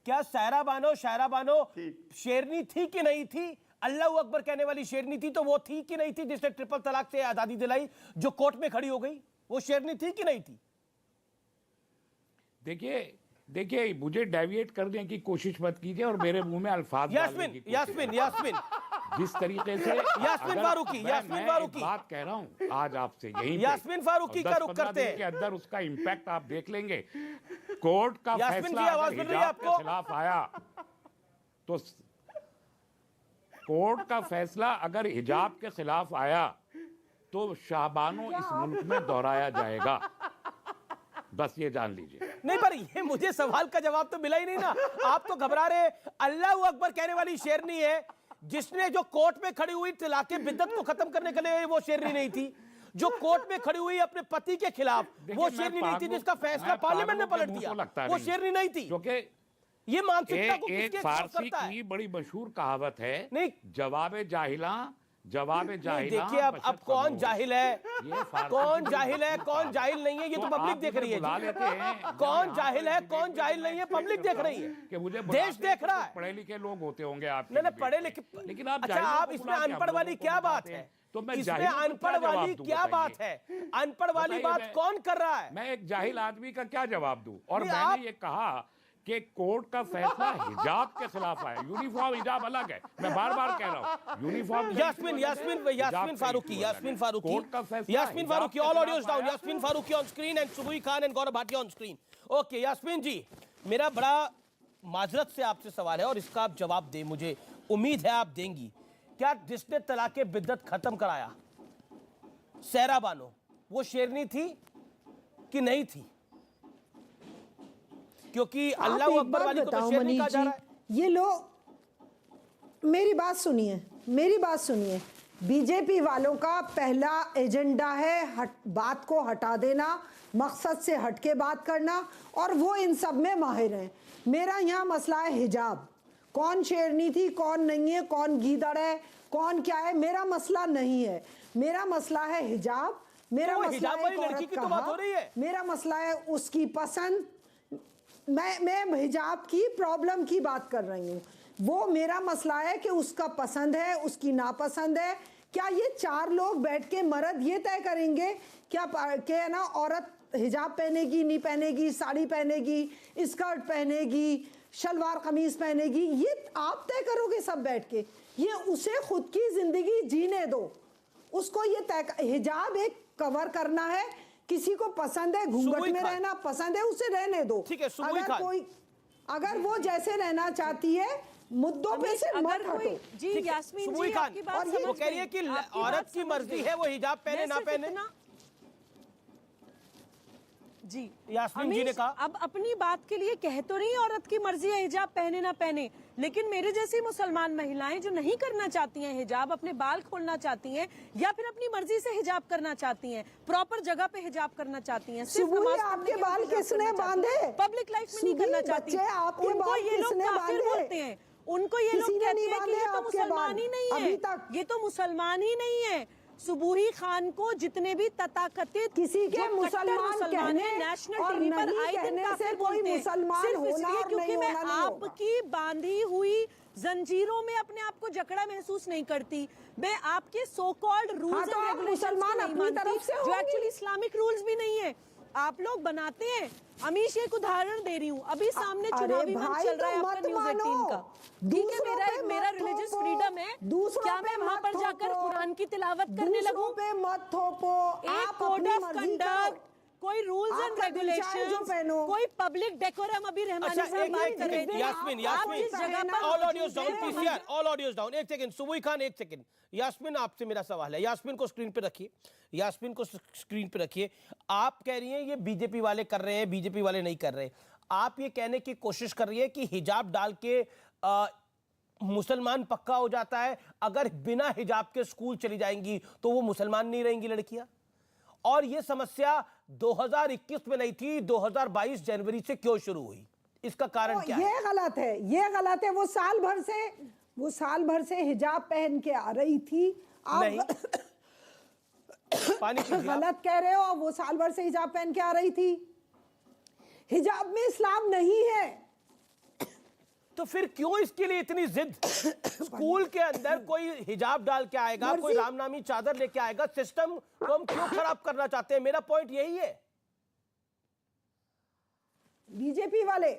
क्या सायरा बानो, शायरा बानो शेरनी थी कि नहीं थी? अल्लाह अकबर कहने वाली शेरनी थी तो वो थी कि नहीं थी जिसने ट्रिपल तलाक से आजादी दिलाई, जो कोर्ट में खड़ी हो गई? वो शेरनी थी कि नहीं थी? देखिए मुझे डेविएट करने की कोशिश मत कीजिए और मेरे मुंह में अल्फाज डालने की यास्मिन जिस तरीके से यास्मिन फारूकी बात कह रहा हूं आज आपसे यहीं यास्मिन फारूकी का रुख करते हैं के अंदर उसका इंपैक्ट आप देख लेंगे। कोर्ट का फैसला अगर हिजाब के खिलाफ आया तो कोर्ट का फैसला अगर हिजाब के खिलाफ आया तो शाहबानो इस मुल्क में दोहराया जाएगा, बस ये जान लीजिए। नहीं पर ये मुझे सवाल का जवाब तो मिला ही नहीं ना। आप तो घबरा रहे। अल्लाह अकबर कहने वाली शेरनी है जिसने जो कोर्ट में खड़ी हुई तलाक़े बिद्दत को खत्म करने के लिए, वो शेरनी नहीं थी। जो कोर्ट में खड़ी हुई अपने पति के खिलाफ, वो शेरनी नहीं थी जिसका फैसला पार्लियामेंट ने पलट दिया, वो शेरनी नहीं थी। क्योंकि ये मानसिकता को एक किसके फारसी करता है? की बड़ी मशहूर कहावत है, नहीं जवाब जाहिला देखिए अब कौन जाहिल है, कौन जाहिल है, कौन जाहिल नहीं है, ये तो पब्लिक देख रही है। कौन जाहिल है, कौन जाहिल नहीं है, पब्लिक देख रही है, कि मुझे देश देख रहा है। पढ़े लिखे लोग होते होंगे आप। नहीं पढ़े लिखे, लेकिन आप अच्छा आप इसमें अनपढ़ वाली क्या बात है? तो मैं इसमें अनपढ़ वाली क्या बात है? अनपढ़ वाली बात कौन कर रहा है? मैं एक जाहिल आदमी का क्या जवाब दूं? और नहीं, मैंने ये कहा कि कोर्ट का फैसला हिजाब के खिलाफ आया। यूनिफॉर्म हिजाब अलग है, मैं बार बार कह रहा हूं। Uniform Yasmin Farooqui all audios down, Yasmin Farooqui on screen and सुबुई Khan and Gaurav Bhatia on screen. Okay Yasmin ji, मेरा बड़ा माजरत से आपसे सवाल है और इसका आप जवाब दें, मुझे उम्मीद है आप देंगी। क्या जिसने तलाक़े बिद्दत खत्म कराया सायरा बानो, वो शेरनी थी कि नहीं थी? क्योंकि अल्लाह अकबर वाली को तो शेरनी कहा जा रहा है। ये लोग मेरी बात सुनिए, बीजेपी वालों का पहला एजेंडा है बात को हटा देना, मकसद से हटके बात करना, और वो इन सब में माहिर हैं। मेरा यहाँ मसला है हिजाब, कौन शेरनी थी, कौन नहीं है, कौन गीदड़ है, कौन क्या है, मेरा मसला नहीं है। मेरा मसला है हिजाब, मेरा मसला है लड़की की तो बात हो रही है, मेरा मसला है उसकी पसंद। मैं हिजाब की प्रॉब्लम की बात कर रही हूँ। वो मेरा मसला है कि उसका पसंद है, उसकी नापसंद है। क्या ये चार लोग बैठ के मर्द ये तय करेंगे क्या ना औरत हिजाब पहनेगी, नहीं पहनेगी, साड़ी पहनेगी, स्कर्ट पहनेगी, शलवार कमीज पहनेगी? ये आप तय करोगे सब बैठ के? ये उसे खुद की जिंदगी जीने दो, उसको ये तय। हिजाब एक कवर करना है, किसी को पसंद है घूंघट में रहना पसंद है, उसे रहने दो। अगर वो जैसे रहना चाहती है, मुद्दों पे से मत हटो। जी यास्मीन जी, आपकी बात वो कह रही है कि औरत की मर्जी है वो हिजाब पहने ना पहने। जी यास्मीन जी ने अमीश, कहा। अब अपनी बात के लिए कह तो रही औरत की मर्जी है हिजाब पहने ना पहने, लेकिन मेरे जैसी मुसलमान महिलाएं जो नहीं करना चाहती हैं हिजाब, अपने बाल खोलना चाहती हैं या फिर अपनी मर्जी से हिजाब करना चाहती हैं, प्रॉपर जगह पे हिजाब करना चाहती हैं, सिर्फ सुबह नमाज आपके पढ़ने के बाल वक्त हिजाब किसने करना चाहती हैं, बांधे? पब्लिक लाइफ में नहीं सुबह करना चाहती। बच्चे आपके उनको बाल ये लोग किसने काफिर बांधे? बोलते हैं, उनको ये लोग किसी ने कहते नहीं हैं कि बांधे ये तो आपके मुसलमान बाल ही नहीं अभी है, तक। ये तो मुसलमान ही नहीं है। सुबूही खान को जितने भी तथाकथित किसी के जो कट्टर मुसलमान कहने हैं, नेशनल और टीवी पर नहीं आए दिन कहने काफिर से कोई बोलते हैं। मुसलमान सिर्फ होना इसलिए और क्योंकि नहीं मैं होना नहीं होगा। आपकी बांधी हुई जंजीरों में अपने आप को जकड़ा महसूस नहीं करती, मैं आपके सो कॉल्ड रूल्स तो एंड आप रेगुलेशंस मुसलमान नहीं अपनी मानती, तरफ से जो होंगी। एक्चुअली इस्लामिक रूल्स भी नहीं है, आप लोग बनाते हैं। अमीश, एक उदाहरण दे रही हूँ, अभी सामने अरे चुनावी मंच भाई, चल रहा है तो आपका मत न्यूज़ 18 मानो। का, ठीक है, दूसरों पे मेरा मत रिलीजियस थोपो। फ्रीडम है, दूसरों क्या पे मैं वहां मत पर जाकर थोपो। कुरान की तिलावत करने लगूं? दूसरों पे मत थोपो। एक आप कोड अपनी ऑफ मर्जी कंडक्ट, करो। कोई रूल्स एंड आपका दिल चाहे जो रेगुलेशंस, पहनो। कोई पब्लिक डेकोरम, अभी रहमानी अच्छा, साहब बात कर रहे थे, यास्मीन आप जिस जगह पर ऑल ऑडियोज डाउन मौजूद हैं, पीसीआर, ऑल ऑडियोज डाउन। एक सेकंड सुबुई खान, एक सेकंड। यास्मीन, आपसे मेरा सवाल है, यास्मीन को स्क्रीन पे रखिए, यास्मीन को स्क्रीन पे रखिए। आप कह रही हैं ये बीजेपी वाले कर रहे हैं, बीजेपी वाले नहीं कर रहे। आप ये कहने की कोशिश कर रही है कि हिजाब डाल के मुसलमान पक्का हो जाता है, अगर बिना हिजाब के स्कूल चली जाएंगी तो वो मुसलमान नहीं रहेंगी लड़कियां। और ये समस्या 2021 में नहीं थी, 2022 जनवरी से क्यों शुरू हुई, इसका कारण क्या है? ये गलत है, ये गलत है। वो साल भर से हिजाब पहन के आ रही थी। आप नहीं। पानी पीजिए आप। गलत कह रहे हो। वो साल भर से हिजाब पहन के आ रही थी। हिजाब में इस्लाम नहीं है। तो फिर क्यों इसके लिए इतनी जिद? स्कूल के अंदर कोई हिजाब डाल के आएगा, कोई रामनामी चादर लेके आएगा, सिस्टम को हम क्यों खराब करना चाहते हैं? मेरा पॉइंट यही है। बीजेपी वाले,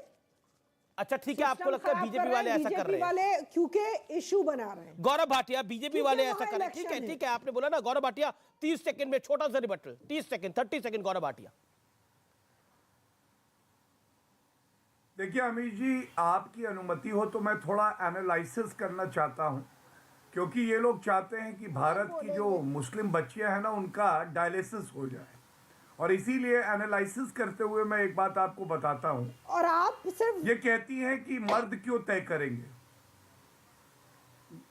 अच्छा ठीक है, आपको लगता है बीजेपी वाले ऐसा कर रहे हैं? वाले क्योंकि इशू बना रहे हैं। गौरव भाटिया, बीजेपी वाले ऐसा कर रहे हैं, ठीक है ठीक है, आपने बोला ना गौरव भाटिया, 30 सेकंड में छोटा सा रिबटल, 30 सेकंड गौरव भाटिया। देखिए अमीश जी, आपकी अनुमति हो तो मैं थोड़ा एनालिसिस करना चाहता हूं, क्योंकि ये लोग चाहते हैं कि भारत की जो मुस्लिम बच्चियां हैं ना, उनका डायलिसिस हो जाए, और इसीलिए एनालिसिस करते हुए मैं एक बात आपको बताता हूं। और आप सिर्फ ये कहती हैं कि मर्द क्यों तय करेंगे।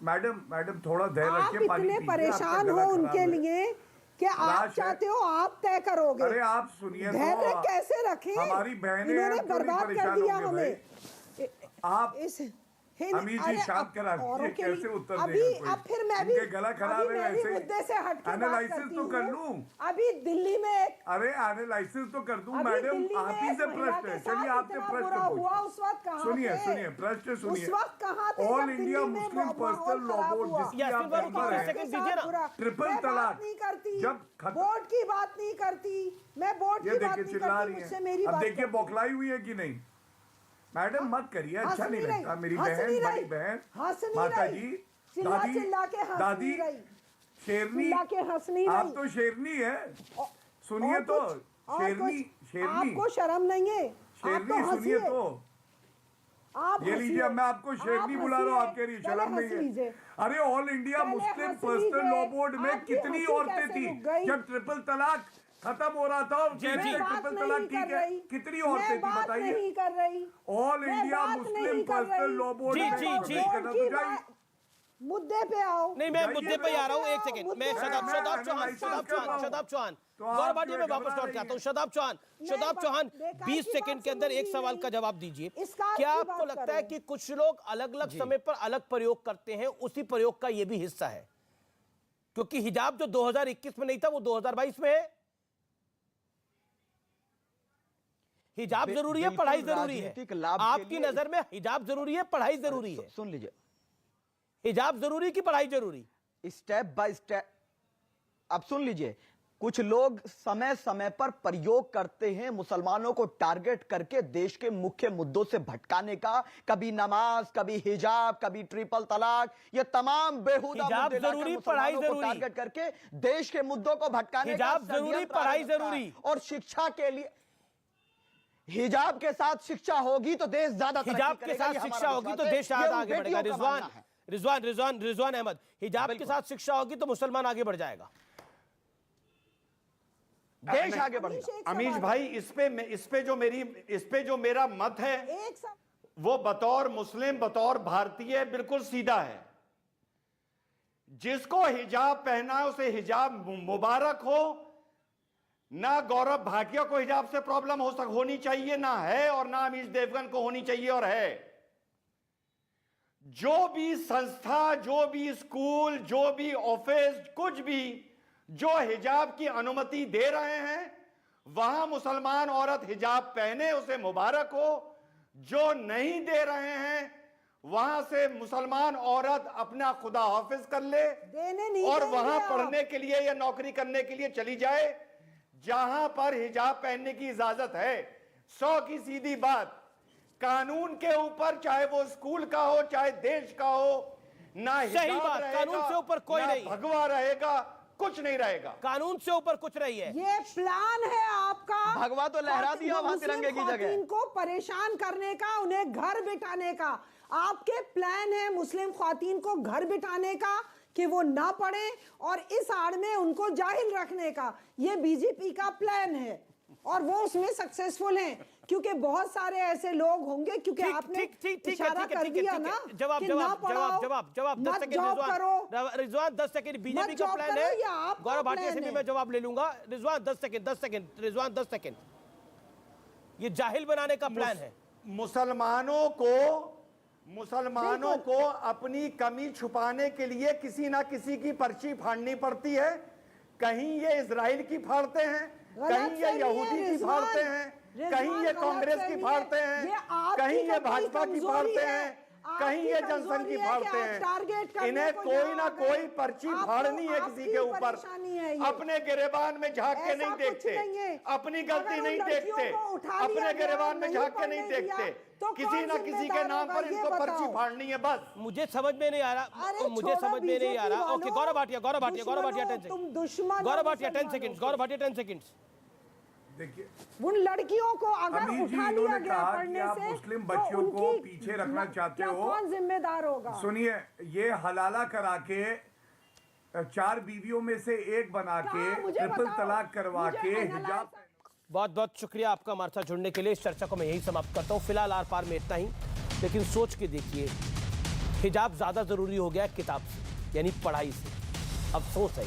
मैडम थोड़ा धैर्य आप रखिए, पानी इतने पीजिए, परेशान आपका गला हो खराब उनके है। लिए कि आप लाश है। चाहते हो आप तय करोगे। अरे आप सुनिए तो, धैर्य कैसे रखें? हमारी बहनें इन्होंने हैं, क्यों नहीं बर्बाद कर परेशान दिया होंगे हमें। आप इस अमीर जी शांत करा दीजिए, कैसे उत्तर अभी देगा कोई? अब फिर मैं भी इनके गला खराब अभी है, मैं भी वैसे मुद्दे से हट के बात एनालिसिस करती तो कर हूँ। लूं। अभी दिल्ली में एक अरे एनालिसिस तो कर दूं अभी मैडम, दिल्ली में आप ही एक से महिला प्रश्न के है। साथ चलिए आपसे इतना प्रश्न बुरा हुआ, उस वक्त पूछिए। कहाँ सुनिए थे? सुनिए, प्रश्न सुनिए। उस वक्त कहाँ थे ऑल जब इंडिया दिल्ली में मुस्लिम माहौल पर्सनल लॉ खराब बोर्ड हुआ? जिसकी आप मेंबर हैं, ट्रिपल मैं बात तलाक नहीं करती, जब खत्म, बोर्ड की बात नहीं करती, मैं बोर्ड ये की बात देखिए नहीं चिल्ला करती, रही मुझसे है। मेरी अब बात देखिए करती। बौखलाई हुई है कि नहीं? मैडम मत करिए, हंस अच्छा नहीं नहीं लगता। रही, मेरी हंस बहन, नहीं बड़ी रही, बहन, हंस नहीं माता रही, जी, चिल्ला दादी, चिल्ला के हंस दादी, नहीं रही, शेरनी, चिल्ला के हंस नहीं आप रही। तो शेरनी है। सुनिए और तो, कुछ- और शेरनी, कुछ शेरनी, आपको शर्म नहीं है? आप शेरनी तो सुनिए हंसिए। तो, आप ये लीजिए, अब मैं आपको शेरनी बुला रहा हूँ, आप कह रही शर्म नहीं है। अरे all India Muslim personal law board में कितनी औरतें थी जब ट्रिपल तलाक खत्म हो रहा था? और कहते हैं ट्रिपल तलाक ठीक है, कितनी औरतें थी बताइए? नहीं कर रही। All India Muslim personal law board में करना तो चाहिए। मुद्दे पे आओ। नहीं, मैं मुद्दे पे आ रहा हूँ, एक सेकंड। मैं शदाब चौहान गौरव भाटिया में वापस लौट के आता हूँ। शदाब चौहान 20 सेकंड के अंदर एक सवाल का जवाब दीजिए। क्या आपको लगता है कि कुछ लोग अलग अलग समय पर अलग प्रयोग करते हैं, उसी प्रयोग का ये भी हिस्सा है? क्योंकि हिजाब जो 2021 में नहीं था वो 2022 में है। हिजाब जरूरी है, पढ़ाई जरूरी है? आपकी नजर में हिजाब जरूरी है, पढ़ाई जरूरी है? सुन लीजिए, हिजाब जरूरी की पढ़ाई जरूरी? Step by step. अब सुन लीजिए, कुछ लोग समय समय पर प्रयोग करते हैं मुसलमानों को टारगेट करके देश के मुख्य मुद्दों से भटकाने का। कभी नमाज, कभी हिजाब, कभी ट्रिपल तलाक, ये तमाम बेहुदा मुद्दे लाकर मुसलमानों को टारगेट करके देश के मुद्दों को भटकाने का हिजाब जरूरी, पढ़ाई जरूरी। और शिक्षा के लिए हिजाब के साथ शिक्षा होगी तो देश ज्यादा हिजाब के साथ शिक्षा होगी तो देश ज्यादा आगे बढ़ेगा। रिजवान अहमद, हिजाब के साथ शिक्षा होगी तो मुसलमान आगे बढ़ जाएगा। देश आगे बढ़ेगा। अमीश भाई, इस पे जो मेरा मत है वो बतौर मुस्लिम, बतौर भारतीय बिल्कुल सीधा है। जिसको हिजाब पहना है उसे हिजाब मुबारक हो। ना गौरव भाटिया को हिजाब से प्रॉब्लम होनी चाहिए, ना है, और ना अमीश देवगन को होनी चाहिए और है। जो भी संस्था, जो भी स्कूल, जो भी ऑफिस, कुछ भी जो हिजाब की अनुमति दे रहे हैं, वहां मुसलमान औरत हिजाब पहने उसे मुबारक हो। जो नहीं दे रहे हैं वहां से मुसलमान औरत अपना खुदा हाफिज कर ले और वहां पढ़ने के लिए या नौकरी करने के लिए चली जाए जहां पर हिजाब पहनने की इजाजत है। 100 की सीधी बात, कानून के ऊपर, चाहे वो स्कूल का हो चाहे देश का हो, ना हिजाब रहेगा, कानून से ऊपर कोई नहीं, भगवा रहेगा, कुछ नहीं रहेगा। कानून से ऊपर कुछ नहीं है। ये प्लान है आपका, भगवा तो लहरा दिया वहां तिरंगे की जगह। इनको परेशान करने का, उन्हें घर बिठाने का आपके प्लान है, मुस्लिम ख्वातीन को घर बिठाने का कि वो ना पढ़े और इस आड़ में उनको जाहिल रखने का। ये बीजेपी का प्लान है और वो उसमें सक्सेसफुल हैं, क्योंकि बहुत सारे ऐसे लोग होंगे, क्योंकि आपने इशारा कर दिया ना। जवाब 10 सेकंड रिजवान 10 सेकंड बीजेपी का प्लान है। गौरव भाटिया से भी मैं जवाब ले लूंगा। Rizwan 10 second Rizwan 10 second. ये जाहिल बनाने का प्लान है। मुसलमानों को अपनी कमी छुपाने के लिए किसी ना किसी की पर्ची फाड़नी पड़ती है। कहीं ये इजराइल की फाड़ते हैं, कहीं ये यहूदी की फाड़ते हैं, कहीं ये कांग्रेस की फाड़ते हैं, कहीं ये भाजपा की फाड़ते हैं, कहीं ये जनसंघ की फाड़ते हैं। इन्हें कोई ना कोई पर्ची फाड़नी है किसी के ऊपर। अपने गिरेबान में झांक के नहीं देखते, अपनी गलती नहीं देखते, अपने गिरेबान में झांक के नहीं देखते। किसी ना किसी के नाम पर इनको पर्ची फाड़नी है बस। मुझे समझ में नहीं आ रहा, ओके गौरव भाटिया 10 सेकंड। देखिए, उन लड़कियों को अगर उठा लिया गया पढ़ने से, मुस्लिम बच्चियों को पीछे रखना चाहते हो, कौन जिम्मेदार होगा? सुनिए, ये हलाला करा के 4 बीवियों में से एक बना के ट्रिपल तलाक करवा के हिजाब। बहुत बहुत शुक्रिया आपका हमारे साथ जुड़ने के लिए। इस चर्चा को मैं यही समाप्त करता हूँ। फिलहाल आर पार में इतना ही, लेकिन सोच के देखिए, हिजाब ज्यादा जरूरी हो गया किताब से, यानी पढ़ाई से। अफसोस है।